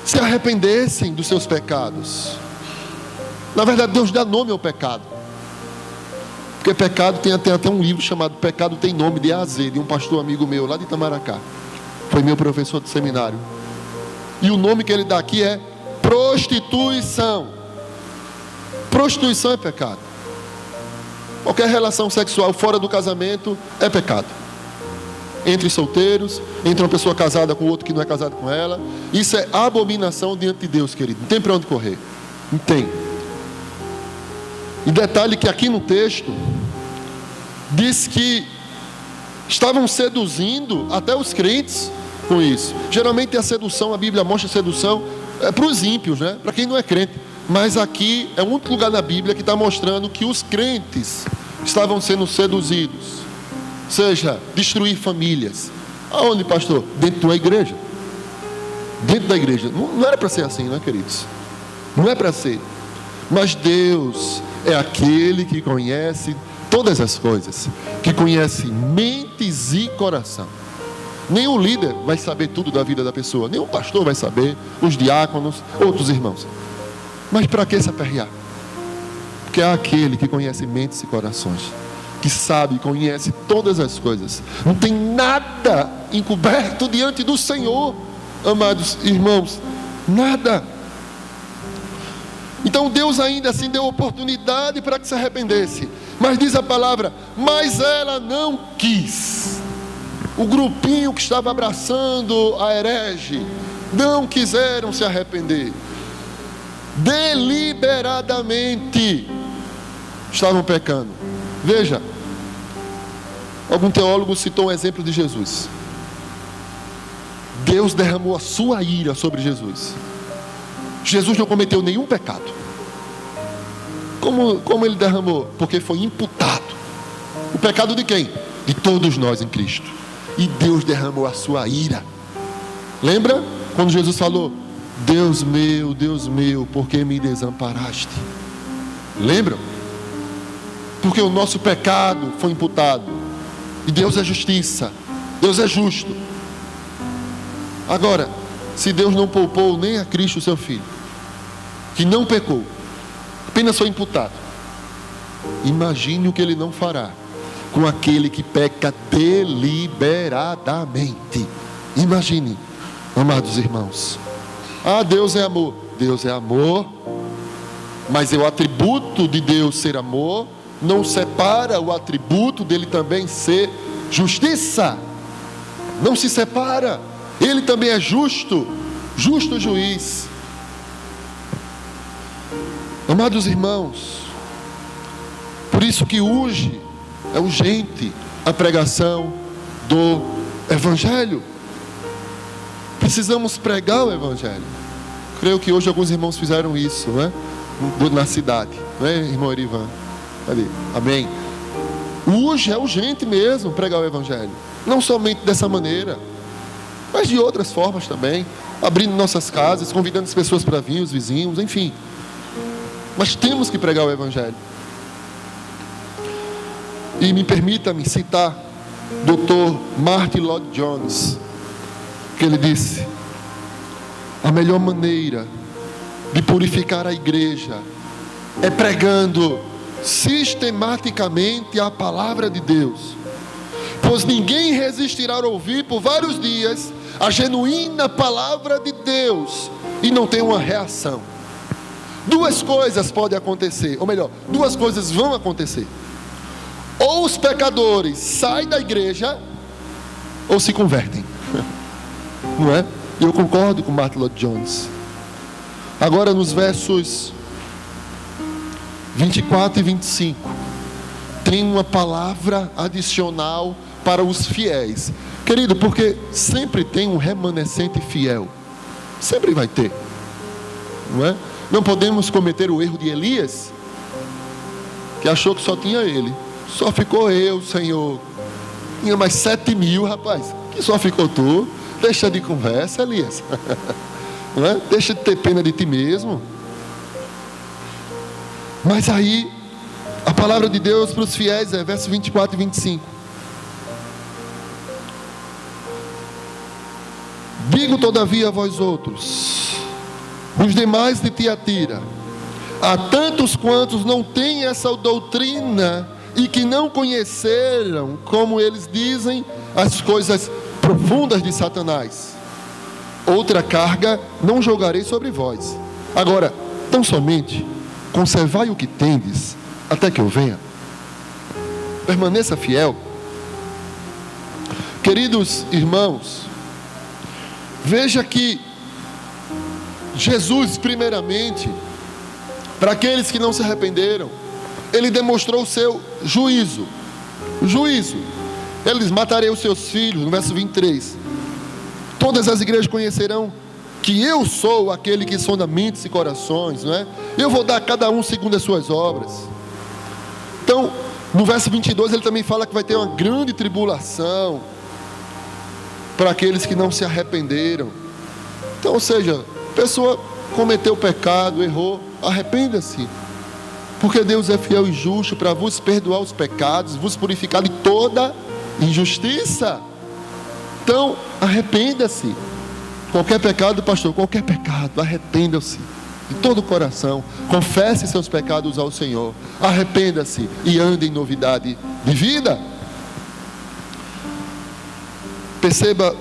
S6: se arrependessem dos seus pecados. Na verdade, Deus dá nome ao pecado. Porque pecado tem até um livro chamado Pecado Tem Nome, de A a Z, de um pastor amigo meu lá de Itamaracá. Foi meu professor de seminário. E o nome que ele dá aqui é prostituição. Prostituição é pecado. Qualquer relação sexual fora do casamento é pecado. entre solteiros, entre uma pessoa casada com outro que não é casado com ela. Isso é abominação diante de Deus, querido. Não tem para onde correr. Não tem. E detalhe que aqui no texto diz que estavam seduzindo até os crentes com isso. Geralmente a sedução, a Bíblia mostra a sedução para os ímpios, né? Para quem não é crente. Mas aqui é um único lugar na Bíblia que está mostrando que os crentes estavam sendo seduzidos. Seja, destruir famílias. Aonde, pastor? Dentro de uma igreja. Dentro da igreja. Não era para ser assim, né, queridos? Não é para ser. Mas Deus é aquele que conhece todas as coisas, que conhece mentes e coração. Nenhum líder vai saber tudo da vida da pessoa, nenhum pastor vai saber, os diáconos, outros irmãos. Mas para que se aperrear? Porque é aquele que conhece mentes e corações, que sabe e conhece todas as coisas. Não tem nada encoberto diante do Senhor, amados irmãos, nada. Então Deus ainda assim deu oportunidade para que se arrependesse. Mas diz a palavra, mas ela não quis. O grupinho que estava abraçando a herege não quiseram se arrepender. Deliberadamente estavam pecando. Veja, algum teólogo citou um exemplo de Jesus. Deus derramou a sua ira sobre Jesus. Jesus não cometeu nenhum pecado. Como ele derramou? Porque foi imputado. O pecado de quem? De todos nós em Cristo. E Deus derramou a sua ira. Lembra quando Jesus falou: Deus meu, por que me desamparaste? Lembram? Porque o nosso pecado foi imputado. E Deus é justiça. Deus é justo. Agora, se Deus não poupou nem a Cristo, seu Filho, que não pecou, apenas foi imputado, imagine o que Ele não fará com aquele que peca deliberadamente. Imagine, amados irmãos. Deus é amor. Deus é amor, mas o atributo de Deus ser amor não separa o atributo dele também ser justiça. Não se separa. Ele também é justo juiz. Amados irmãos, por isso que hoje é urgente a pregação do Evangelho. Precisamos pregar o Evangelho. Creio que hoje alguns irmãos fizeram isso, não é? Na cidade, não é, irmão Erivan? Ali. Amém. Hoje é urgente mesmo pregar o Evangelho. Não somente dessa maneira, mas de outras formas também. Abrindo nossas casas, convidando as pessoas para vir, os vizinhos, enfim. Mas temos que pregar o Evangelho. E me permita-me citar Dr. Martin Lloyd-Jones, que ele disse: a melhor maneira de purificar a igreja é pregando sistematicamente a palavra de Deus, pois ninguém resistirá a ouvir por vários dias a genuína palavra de Deus e não tem uma reação. Duas coisas podem acontecer, ou melhor, duas coisas vão acontecer: ou os pecadores saem da igreja, ou se convertem. Não é? Eu concordo com Martin Lloyd-Jones. Agora nos versos 24 e 25 tem uma palavra adicional para os fiéis, querido, porque sempre tem um remanescente fiel. Sempre vai ter, não é? Não podemos cometer o erro de Elias, que achou que só tinha ele. Só ficou eu, Senhor. Tinha mais 7.000, rapaz. Que só ficou tu. Deixa de conversa, Elias. Não é? Deixa de ter pena de ti mesmo. Mas aí, a palavra de Deus para os fiéis é versos 24 e 25. Digo todavia a vós outros, os demais de Tiatira, a tantos quantos não têm essa doutrina e que não conheceram, como eles dizem, as coisas profundas de Satanás, outra carga não jogarei sobre vós. Agora, tão somente conservai o que tendes, até que eu venha. Permaneça fiel. Queridos irmãos, veja que Jesus, primeiramente, para aqueles que não se arrependeram, Ele demonstrou o seu juízo. Juízo. Ele diz: matarei os seus filhos, no verso 23. Todas as igrejas conhecerão que eu sou aquele que sonda mentes e corações, não é? Eu vou dar a cada um segundo as suas obras. Então, no verso 22, ele também fala que vai ter uma grande tribulação para aqueles que não se arrependeram. Então, ou seja, a pessoa cometeu pecado, errou, arrependa-se, porque Deus é fiel e justo para vos perdoar os pecados, vos purificar de toda injustiça. Então, arrependa-se. Qualquer pecado, pastor, qualquer pecado, arrependa-se de todo o coração, confesse seus pecados ao Senhor, arrependa-se e ande em novidade de vida. Perceba,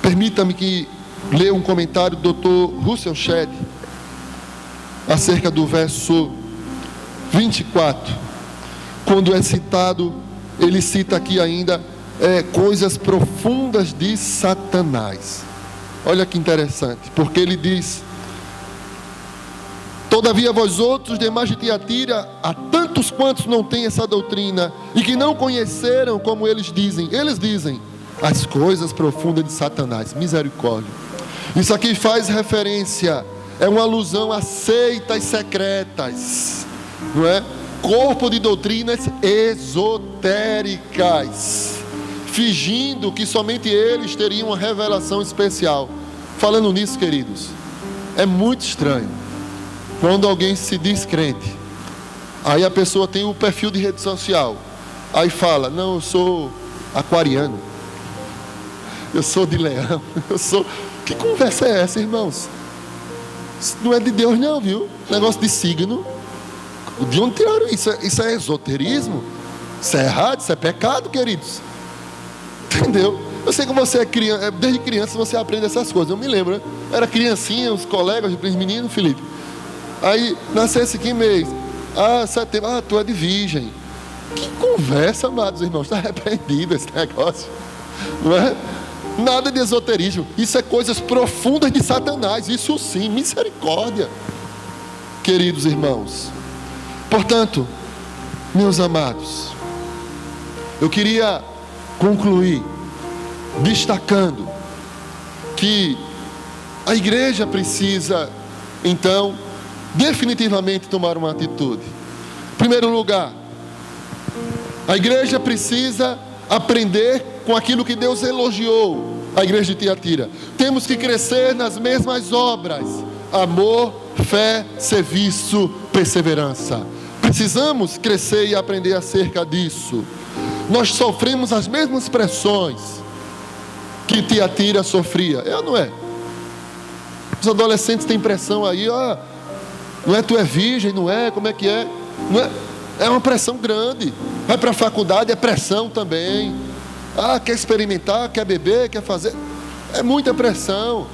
S6: permita-me que leia um comentário do Dr. Russell Shedd acerca do verso 24, quando é citado, ele cita aqui ainda coisas profundas de Satanás. Olha que interessante, porque ele diz: todavia vós outros demais de Tiatira, há tantos quantos não têm essa doutrina e que não conheceram, como eles dizem as coisas profundas de Satanás. Misericórdia. Isso aqui faz referência, é uma alusão a seitas secretas, não é? Corpo de doutrinas esotéricas, fingindo que somente eles teriam uma revelação especial. Falando nisso, queridos, é muito estranho quando alguém se diz crente, aí a pessoa tem o perfil de rede social, aí fala: não, eu sou aquariano, eu sou de leão, eu sou... Que conversa é essa, irmãos? Isso não é de Deus não, viu? Negócio de signo. De onde tiraram isso? Isso é esoterismo? Isso é errado, isso é pecado, queridos. Entendeu? Eu sei que você é criança, desde criança você aprende essas coisas. Eu me lembro, né? Era criancinha, os colegas, os meninos, Felipe. Aí, nascesse que mês? Setembro, tu é de virgem. Que conversa, amados irmãos, está repreendido esse negócio. Não é? Nada de esoterismo. Isso é coisas profundas de Satanás. Isso sim, misericórdia. Queridos irmãos, portanto, meus amados, eu queria concluir destacando que a igreja precisa, então, definitivamente tomar uma atitude. Em primeiro lugar, a igreja precisa aprender com aquilo que Deus elogiou a igreja de Tiatira. Temos que crescer nas mesmas obras: amor, fé, serviço, perseverança. Precisamos crescer e aprender acerca disso. Nós sofremos as mesmas pressões que Tiatira sofria, é ou não é? Os adolescentes têm pressão aí, não é, tu é virgem, não é, como é que é? Não é? É uma pressão grande. Vai para a faculdade, é pressão também. Quer experimentar, quer beber, quer fazer. É muita pressão.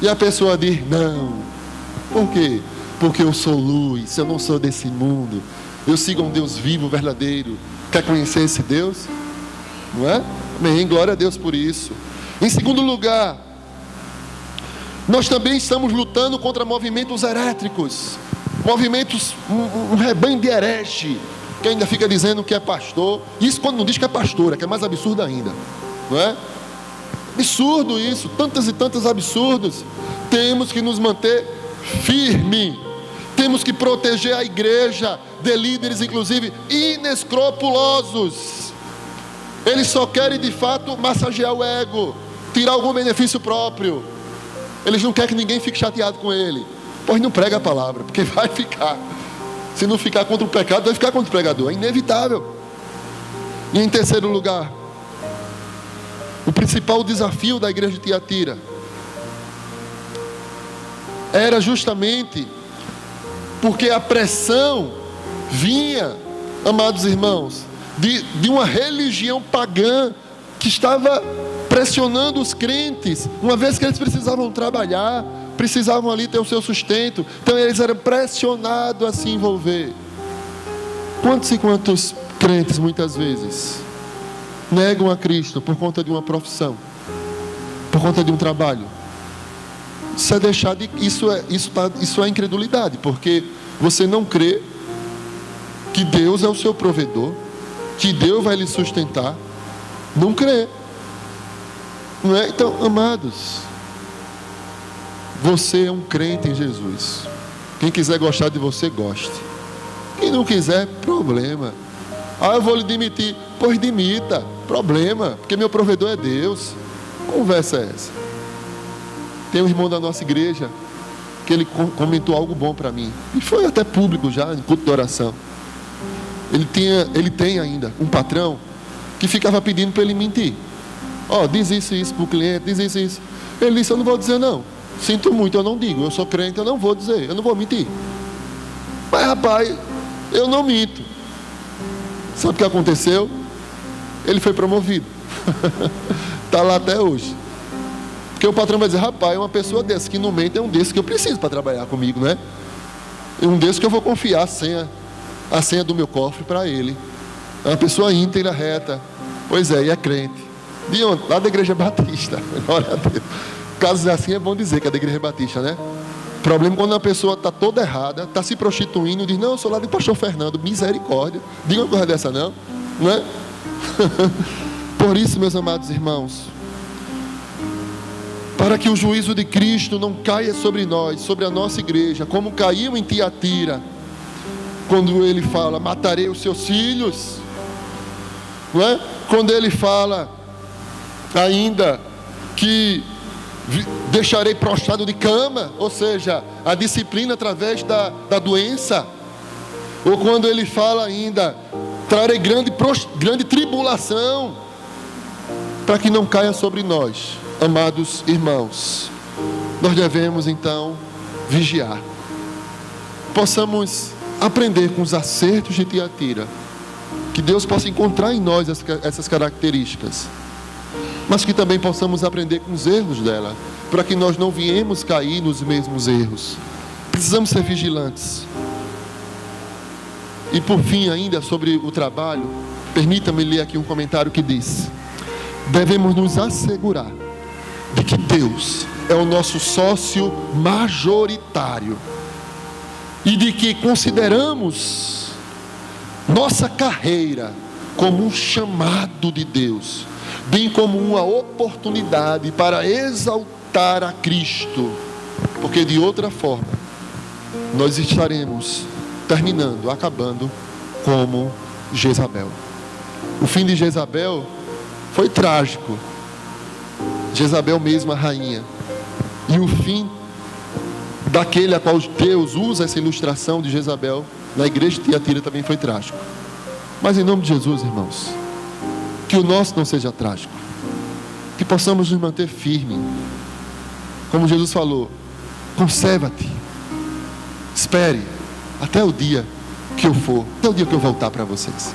S6: E a pessoa diz: não. Por quê? Porque eu sou luz, eu não sou desse mundo. Eu sigo um Deus vivo, verdadeiro. Quer conhecer esse Deus? Não é? Amém, glória a Deus por isso. Em segundo lugar, nós também estamos lutando contra movimentos heréticos. Movimentos, um rebanho de herege, que ainda fica dizendo que é pastor. Isso quando não diz que é pastora, que é mais absurdo ainda. Não é? Absurdo isso, tantos e tantos absurdos. Temos que nos manter firme. Temos que proteger a igreja de líderes, inclusive, inescrupulosos. Eles só querem, de fato, massagear o ego, tirar algum benefício próprio. Eles não querem que ninguém fique chateado com ele. Pois não prega a palavra, porque vai ficar. Se não ficar contra o pecado, vai ficar contra o pregador. É inevitável. E em terceiro lugar, o principal desafio da igreja de Tiatira era justamente porque a pressão vinha, amados irmãos, de uma religião pagã que estava pressionando os crentes, uma vez que eles precisavam trabalhar, precisavam ali ter o seu sustento. Então eles eram pressionados a se envolver. Quantos e quantos crentes muitas vezes negam a Cristo por conta de uma profissão, por conta de um trabalho. Isso é deixar de, isso é incredulidade, porque você não crê que Deus é o seu provedor, que Deus vai lhe sustentar. Não crê. Não é? Então, amados, você é um crente em Jesus. Quem quiser gostar de você, goste. Quem não quiser, problema. Ah, eu vou lhe demitir. Pois demita, problema, porque meu provedor é Deus. Conversa é essa? Tem um irmão da nossa igreja que ele comentou algo bom para mim, e foi até público já, em culto de oração. Ele tem ainda um patrão que ficava pedindo para ele mentir. Ó, diz isso e isso para o cliente, diz isso e isso. Ele disse, eu não vou dizer não. Sinto muito, eu não digo. Eu sou crente, eu não vou dizer, eu não vou mentir. Mas rapaz, eu não minto. Sabe o que aconteceu? Ele foi promovido. Está lá até hoje. Porque o patrão vai dizer, rapaz, uma pessoa dessa que não mente é um desses que eu preciso para trabalhar comigo, né? É um desses que eu vou confiar a senha do meu cofre para ele. É uma pessoa íntegra, reta. Pois é, e é crente. De onde? Lá da Igreja Batista. Glória a Deus. Casos assim é bom dizer que é da Igreja Batista, né? O problema é quando a pessoa está toda errada, está se prostituindo, diz, não, eu sou lá do pastor Fernando, misericórdia. Diga uma coisa dessa não, não é? Por isso, meus amados irmãos, para que o juízo de Cristo não caia sobre nós, sobre a nossa igreja, como caiu em Tiatira, quando ele fala, matarei os seus filhos, não é? Quando ele fala ainda que deixarei prostrado de cama, ou seja, a disciplina através da doença, ou quando ele fala ainda, trarei grande tribulação, para que não caia sobre nós, amados irmãos. Nós devemos então vigiar, possamos aprender com os acertos de Tiatira, que Deus possa encontrar em nós essas características, mas que também possamos aprender com os erros dela, para que nós não viemos cair nos mesmos erros. Precisamos ser vigilantes. E por fim ainda sobre o trabalho, permita-me ler aqui um comentário que diz: devemos nos assegurar de que Deus é o nosso sócio majoritário e de que consideramos nossa carreira como um chamado de Deus, bem como uma oportunidade para exaltar a Cristo, porque de outra forma nós estaremos acabando como Jezabel. O fim de Jezabel foi trágico. Jezabel mesmo, a rainha. E o fim daquele a qual Deus usa essa ilustração de Jezabel na igreja de Tiatira também foi trágico. Mas em nome de Jesus, irmãos, que o nosso não seja trágico, que possamos nos manter firmes, como Jesus falou, conserva-te, espere até o dia que eu for, até o dia que eu voltar para vocês.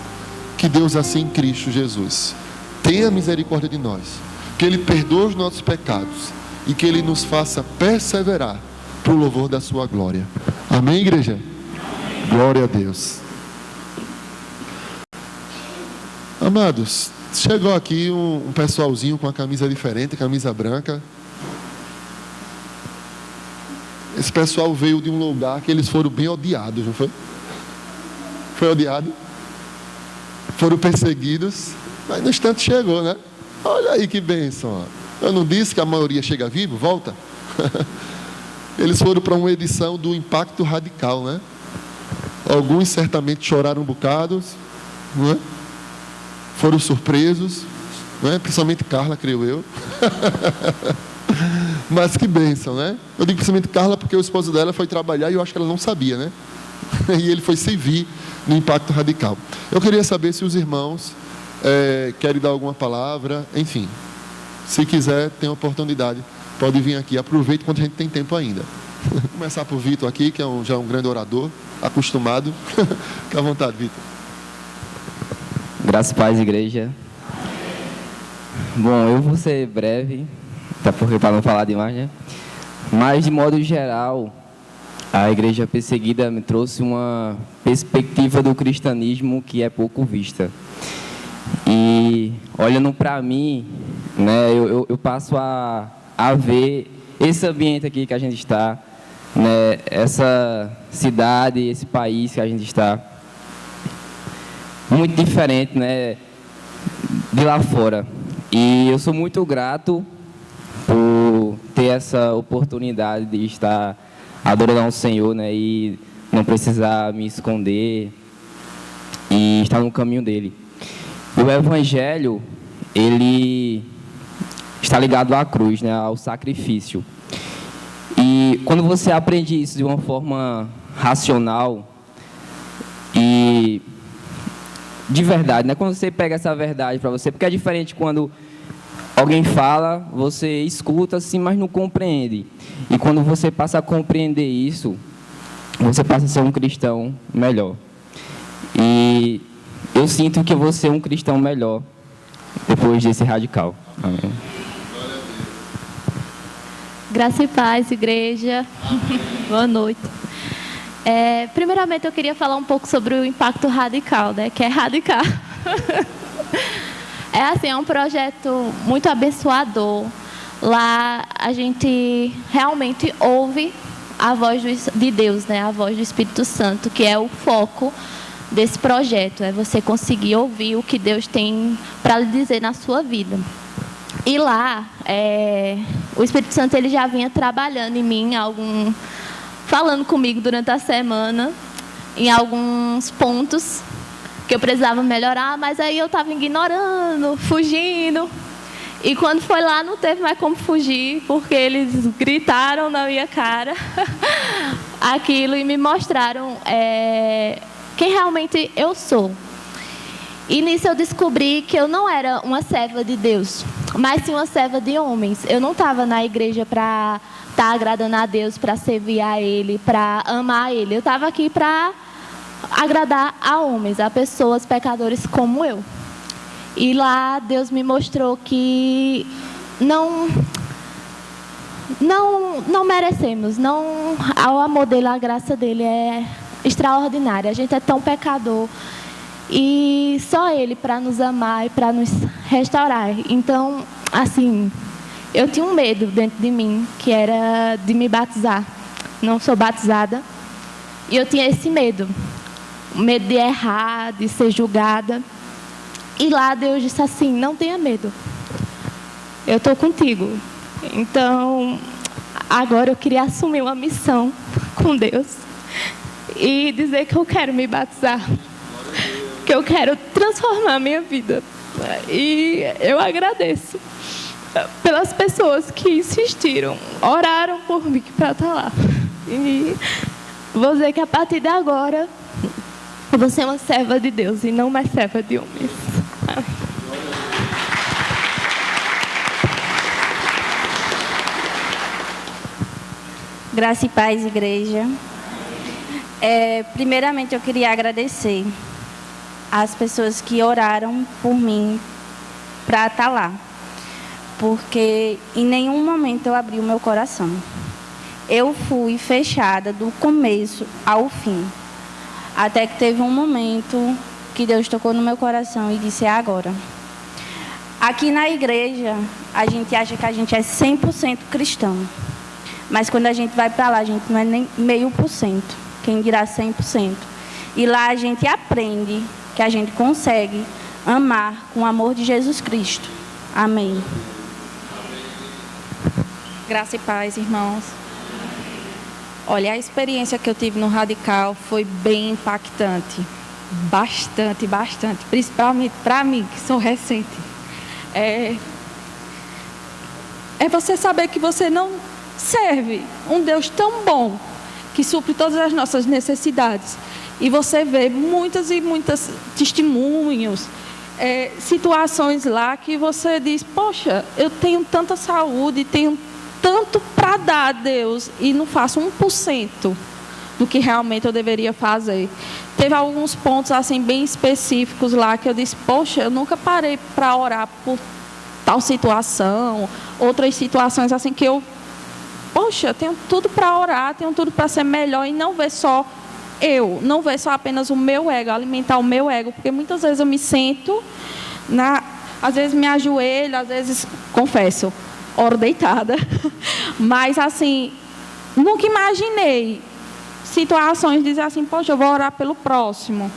S6: Que Deus assim em Cristo Jesus tenha misericórdia de nós, que Ele perdoe os nossos pecados e que Ele nos faça perseverar para o louvor da sua glória. Amém, igreja? Amém. Glória a Deus. Amados, chegou aqui um pessoalzinho com a camisa diferente, camisa branca. Esse pessoal veio de um lugar que eles foram bem odiados, não foi? Foi odiado? Foram perseguidos, mas no instante chegou, né? Olha aí que bênção. Eu não disse que a maioria chega vivo? Volta. Eles foram para uma edição do Impacto Radical, né? Alguns certamente choraram um bocado, não é? Foram surpresos, não é? Principalmente Carla, creio eu. Mas que bênção, né? Eu digo principalmente Carla porque o esposo dela foi trabalhar e eu acho que ela não sabia, né? E ele foi servir no Impacto Radical. Eu queria saber se os irmãos querem dar alguma palavra, enfim. Se quiser, tem oportunidade, pode vir aqui. Aproveite quando a gente tem tempo ainda. Vou começar por Vitor aqui, que já é um grande orador, acostumado. Fique à vontade, Vitor.
S7: Graças a Paz, igreja. Bom, eu vou ser breve, até porque para não falar demais, né? Mas, de modo geral, a igreja perseguida me trouxe uma perspectiva do cristianismo que é pouco vista. E olhando para mim, né, eu passo a ver esse ambiente aqui que a gente está, né, essa cidade, esse país que a gente está, muito diferente, né, de lá fora. E eu sou muito grato por ter essa oportunidade de estar adorando ao Senhor, né, e não precisar me esconder e estar no caminho dele. O Evangelho, ele está ligado à cruz, né, ao sacrifício. E quando você aprende isso de uma forma racional e de verdade, né, quando você pega essa verdade para você, porque é diferente quando alguém fala, você escuta assim, mas não compreende. E quando você passa a compreender isso, você passa a ser um cristão melhor. E eu sinto que eu vou ser um cristão melhor depois desse radical. Amém.
S5: Graça e paz, igreja. Boa noite. Primeiramente, eu queria falar um pouco sobre o impacto radical, né? Que é radical. É um projeto muito abençoador. Lá a gente realmente ouve a voz de Deus, né? A voz do Espírito Santo, que é o foco desse projeto. É você conseguir ouvir o que Deus tem para lhe dizer na sua vida. E lá, o Espírito Santo ele já vinha trabalhando em mim, falando comigo durante a semana, em alguns pontos que eu precisava melhorar, mas aí eu estava ignorando, fugindo. E quando foi lá, não teve mais como fugir, porque eles gritaram na minha cara aquilo e me mostraram quem realmente eu sou. E nisso eu descobri que eu não era uma serva de Deus, mas sim uma serva de homens. Eu não estava na igreja para estar agradando a Deus, para servir a Ele, para amar Ele. Eu estava aqui para agradar a homens, a pessoas, pecadores como eu. E lá Deus me mostrou que não merecemos. O amor dele, a graça dele é extraordinária. A gente é tão pecador. E só Ele para nos amar e para nos restaurar. Então, assim, eu tinha um medo dentro de mim, que era de me batizar. Não sou batizada. E eu tinha esse medo. Medo de errar, de ser julgada. E lá Deus disse assim, não tenha medo. Eu estou contigo. Então, agora eu queria assumir uma missão com Deus. E dizer que eu quero me batizar. Que eu quero transformar a minha vida. E eu agradeço pelas pessoas que insistiram, oraram por mim para estar lá. E vou dizer que a partir de agora, eu vou ser uma serva de Deus e não mais serva de homens.
S8: Graça e paz, igreja. Primeiramente, eu queria agradecer às pessoas que oraram por mim para estar lá. Porque em nenhum momento eu abri o meu coração. Eu fui fechada do começo ao fim. Até que teve um momento que Deus tocou no meu coração e disse, é agora. Aqui na igreja, a gente acha que a gente é 100% cristão. Mas quando a gente vai para lá, a gente não é nem 0,5%. Quem dirá 100%. E lá a gente aprende que a gente consegue amar com o amor de Jesus Cristo. Amém.
S9: Graça e paz, irmãos. Olha, a experiência que eu tive no Radical foi bem impactante. Bastante. Principalmente para mim, que sou recente. É você saber que você não serve um Deus tão bom, que supre todas as nossas necessidades. E você vê muitas e muitas testemunhos, situações lá que você diz, poxa, eu tenho tanta saúde, tenho tanto para dar a Deus e não faço 1% do que realmente eu deveria fazer. Teve alguns pontos assim bem específicos lá que eu disse, poxa, eu nunca parei para orar por tal situação, outras situações assim que eu, poxa, tenho tudo para orar, tenho tudo para ser melhor e não ver só não ver só apenas o meu ego, alimentar o meu ego, porque muitas vezes eu me sento Às vezes me ajoelho, às vezes, confesso, oro deitada. Mas, assim, nunca imaginei situações de dizer assim, poxa, eu vou orar pelo próximo.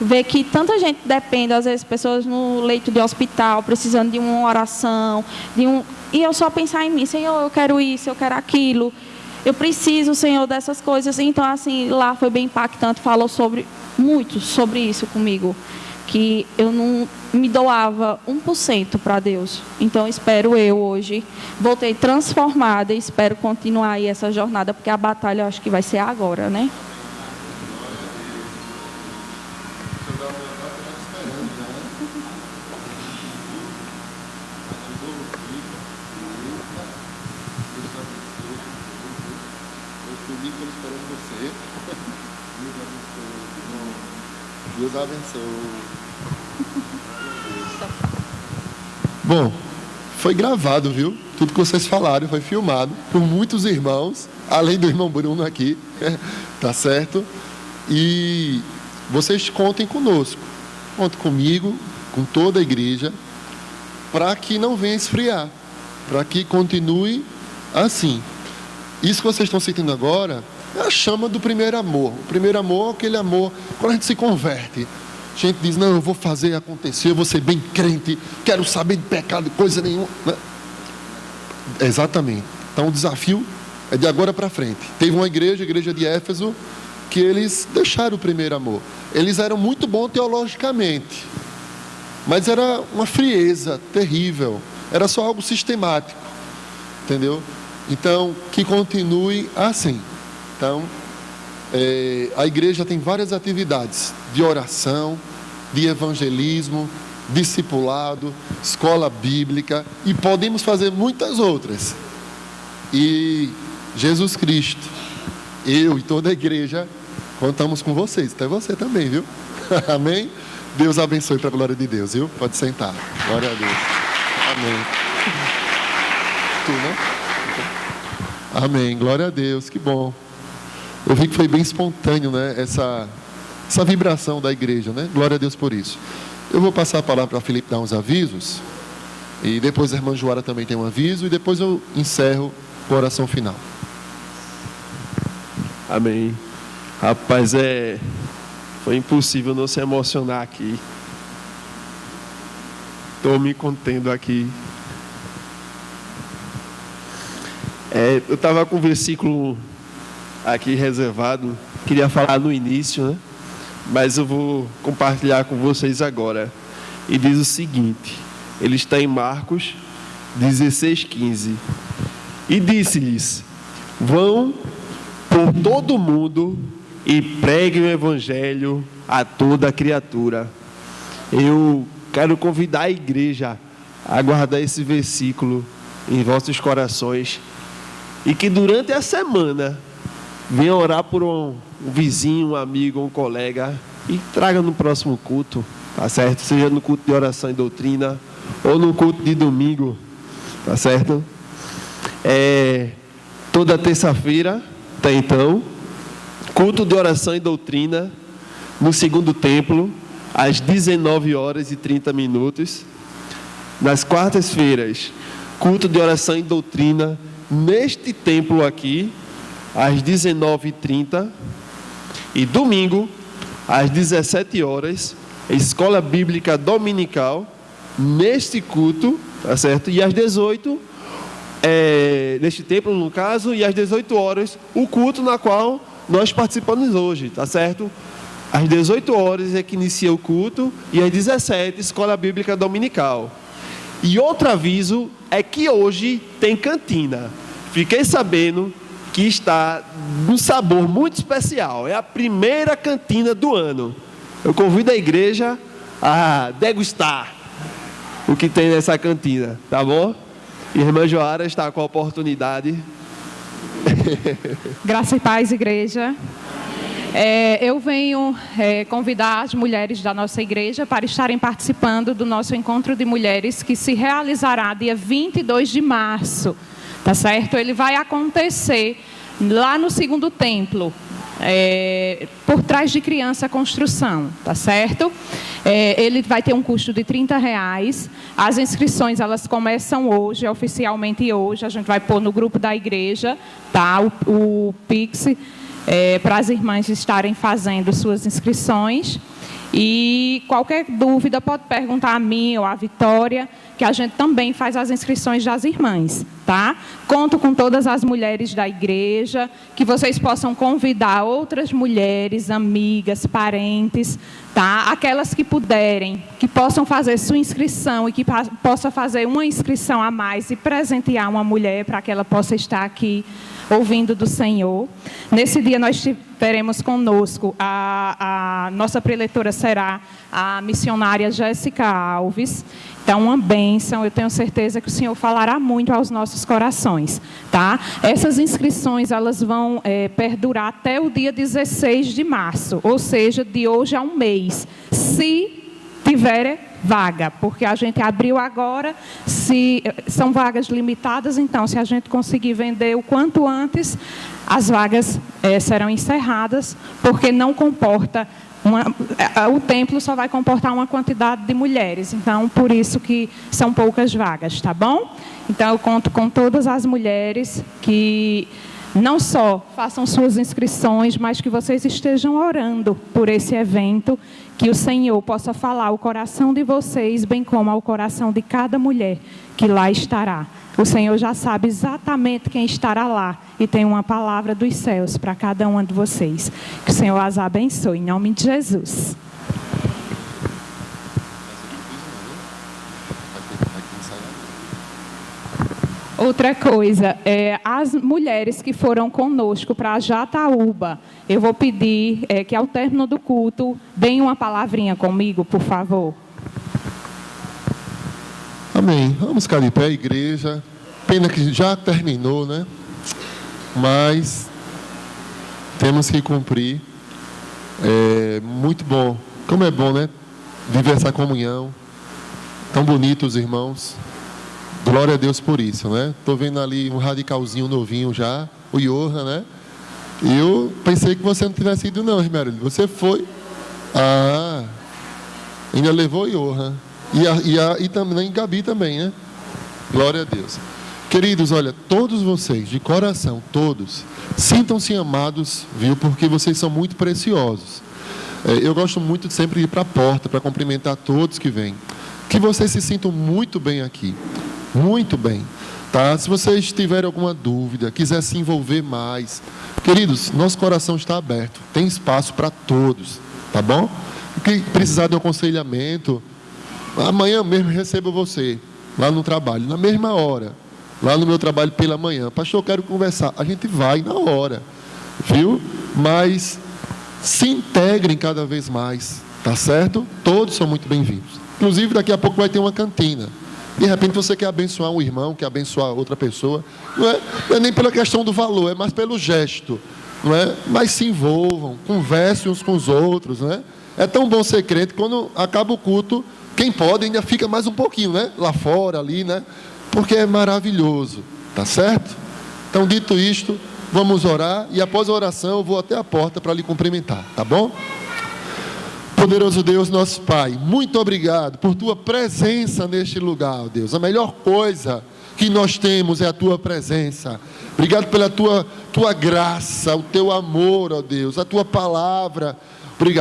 S9: Ver que tanta gente depende, às vezes, pessoas no leito de hospital, precisando de uma oração, e eu só pensar em mim, Senhor, eu quero isso, eu quero aquilo, eu preciso, Senhor, dessas coisas. Então, assim, lá foi bem impactante, falou muito sobre isso comigo, que eu não me doava 1% para Deus. Então, espero eu hoje, voltei transformada e espero continuar aí essa jornada, porque a batalha eu acho que vai ser agora, né?
S6: Deus abençoe. Bom, foi gravado, viu? Tudo que vocês falaram foi filmado por muitos irmãos, além do irmão Bruno aqui, tá certo? E vocês contem conosco, contem comigo, com toda a igreja, para que não venha esfriar, para que continue assim. Isso que vocês estão sentindo agora é a chama do primeiro amor. O primeiro amor é aquele amor, quando a gente se converte, a gente diz, não, eu vou fazer acontecer, eu vou ser bem crente, quero saber de pecado, coisa nenhuma. Exatamente. Então o desafio é de agora para frente. Teve uma igreja, a igreja de Éfeso, que eles deixaram o primeiro amor. Eles eram muito bons teologicamente, mas era uma frieza terrível, era só algo sistemático, entendeu? Então, que continue assim. Então, a igreja tem várias atividades de oração, de evangelismo, discipulado, escola bíblica, e podemos fazer muitas outras. E Jesus Cristo, eu e toda a igreja, contamos com vocês, até você também, viu? Amém? Deus abençoe para a glória de Deus, viu? Pode sentar. Glória a Deus. Amém. Tu, né? Amém. Glória a Deus, que bom. Eu vi que foi bem espontâneo, né? Essa vibração da igreja, né? Glória a Deus por isso. Eu vou passar a palavra para o Felipe dar uns avisos. E depois a irmã Joara também tem um aviso. E depois eu encerro com a oração final.
S2: Amém. Rapaz, foi impossível não se emocionar aqui. Estou me contendo aqui. Eu estava com um versículo aqui reservado, queria falar no início, né? Mas eu vou compartilhar com vocês agora. E diz o seguinte, ele está em Marcos 16:15. E disse-lhes, vão por todo o mundo e preguem o evangelho a toda criatura. Eu quero convidar a igreja a guardar esse versículo em vossos corações e que durante a semana venha orar por um vizinho, um amigo, um colega e traga no próximo culto, tá certo? Seja no culto de oração e doutrina ou no culto de domingo, tá certo? Toda terça-feira tem então culto de oração e doutrina no segundo templo às 19h30. Nas quartas-feiras, culto de oração e doutrina neste templo aqui às 19h30 e domingo às 17h, escola bíblica dominical neste culto, tá certo? E às 18h, neste templo no caso, e às 18h o culto na qual nós participamos hoje, tá certo? Às 18h é que inicia o culto e às 17h escola bíblica dominical. E outro aviso é que hoje tem cantina. Fiquei sabendo que está um sabor muito especial. É a primeira cantina do ano. Eu convido a igreja a degustar o que tem nessa cantina, tá bom? E a irmã Joara está com a oportunidade.
S10: Graça e paz, igreja. Eu venho convidar as mulheres da nossa igreja para estarem participando do nosso encontro de mulheres que se realizará dia 22 de março, tá certo? Ele vai acontecer lá no segundo templo, por trás de criança construção, tá certo? Ele vai ter um custo de R$30. As inscrições, elas começam hoje, oficialmente hoje. A gente vai pôr no grupo da igreja, tá? O Pix, para as irmãs estarem fazendo suas inscrições. E qualquer dúvida pode perguntar a mim ou a Vitória, que a gente também faz as inscrições das irmãs, tá? Conto com todas as mulheres da igreja, que vocês possam convidar outras mulheres, amigas, parentes, tá? Aquelas que puderem, que possam fazer sua inscrição e que possa fazer uma inscrição a mais e presentear uma mulher para que ela possa estar aqui ouvindo do Senhor. Nesse dia nós teremos conosco, a nossa preletora será a missionária Jéssica Alves. Então, uma bênção, eu tenho certeza que o Senhor falará muito aos nossos corações, tá? Essas inscrições, elas vão perdurar até o dia 16 de março, ou seja, de hoje a um mês, se tiver vaga, porque a gente abriu agora, se são vagas limitadas, então, se a gente conseguir vender o quanto antes, as vagas serão encerradas, porque não comporta, o templo só vai comportar uma quantidade de mulheres, então, por isso que são poucas vagas, tá bom? Então, eu conto com todas as mulheres que não só façam suas inscrições, mas que vocês estejam orando por esse evento, que o Senhor possa falar ao coração de vocês, bem como ao coração de cada mulher que lá estará. O Senhor já sabe exatamente quem estará lá e tem uma palavra dos céus para cada uma de vocês. Que o Senhor as abençoe, em nome de Jesus. Outra coisa, as mulheres que foram conosco para Jataúba, eu vou pedir que ao término do culto, deem uma palavrinha comigo, por favor.
S6: Amém. Vamos ficar de pé, igreja. Pena que já terminou, né? Mas temos que cumprir. Muito bom. Como é bom, né? Viver essa comunhão. Tão bonito os irmãos. Glória a Deus por isso, né? Estou vendo ali um radicalzinho novinho já, o Johan, né? E eu pensei que você não tivesse ido não, Esmeralda. Você foi. Ainda levou o Johan. E também Gabi também, né? Glória a Deus. Queridos, olha, todos vocês, de coração, todos, sintam-se amados, viu? Porque vocês são muito preciosos. Eu gosto muito de sempre ir para a porta, para cumprimentar todos que vêm. Que vocês se sintam muito bem aqui. Muito bem, tá? Se vocês tiverem alguma dúvida, quiser se envolver mais, queridos, nosso coração está aberto, tem espaço para todos, tá bom? Quem precisar de um aconselhamento, amanhã mesmo recebo você, lá no trabalho, na mesma hora, lá no meu trabalho pela manhã. Pastor, eu quero conversar. A gente vai na hora, viu? Mas se integrem cada vez mais, tá certo? Todos são muito bem-vindos. Inclusive, daqui a pouco vai ter uma cantina. De repente você quer abençoar um irmão, quer abençoar outra pessoa. Não é nem pela questão do valor, é mais pelo gesto. Não é? Mas se envolvam, conversem uns com os outros. Não é? É tão bom ser crente, quando acaba o culto, quem pode ainda fica mais um pouquinho, né? Lá fora, ali, né? Porque é maravilhoso, tá certo? Então, dito isto, vamos orar, e após a oração eu vou até a porta para lhe cumprimentar, tá bom? Poderoso Deus, nosso Pai, muito obrigado por Tua presença neste lugar, ó Deus. A melhor coisa que nós temos é a Tua presença. Obrigado pela Tua graça, o Teu amor, ó Deus, a Tua palavra.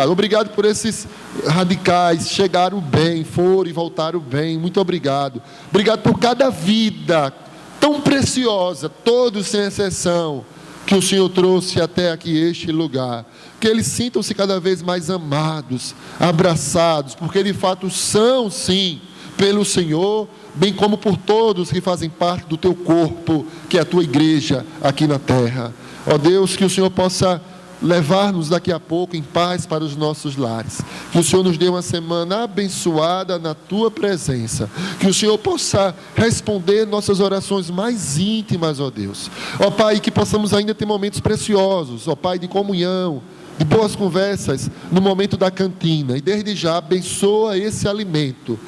S6: Obrigado por esses radicais, chegaram bem, foram e voltaram bem, muito obrigado. Obrigado por cada vida tão preciosa, todos sem exceção, que o Senhor trouxe até aqui este lugar. Que eles sintam-se cada vez mais amados, abraçados, porque de fato são sim, pelo Senhor, bem como por todos que fazem parte do Teu corpo, que é a Tua igreja aqui na terra. Ó Deus, que o Senhor possa levar-nos daqui a pouco em paz para os nossos lares. Que o Senhor nos dê uma semana abençoada na Tua presença. Que o Senhor possa responder nossas orações mais íntimas, ó Deus. Ó Pai, que possamos ainda ter momentos preciosos, ó Pai, de comunhão, de boas conversas no momento da cantina. E desde já abençoa esse alimento,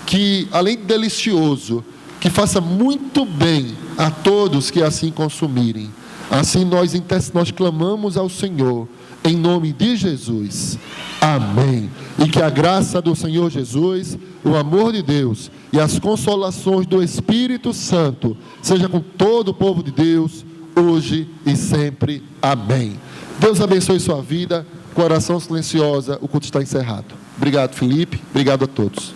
S6: que além de delicioso, que faça muito bem a todos que assim consumirem. Assim nós clamamos ao Senhor, em nome de Jesus. Amém. E que a graça do Senhor Jesus, o amor de Deus e as consolações do Espírito Santo seja com todo o povo de Deus, hoje e sempre. Amém. Deus abençoe sua vida. Com oração silenciosa, o culto está encerrado. Obrigado, Felipe. Obrigado a todos.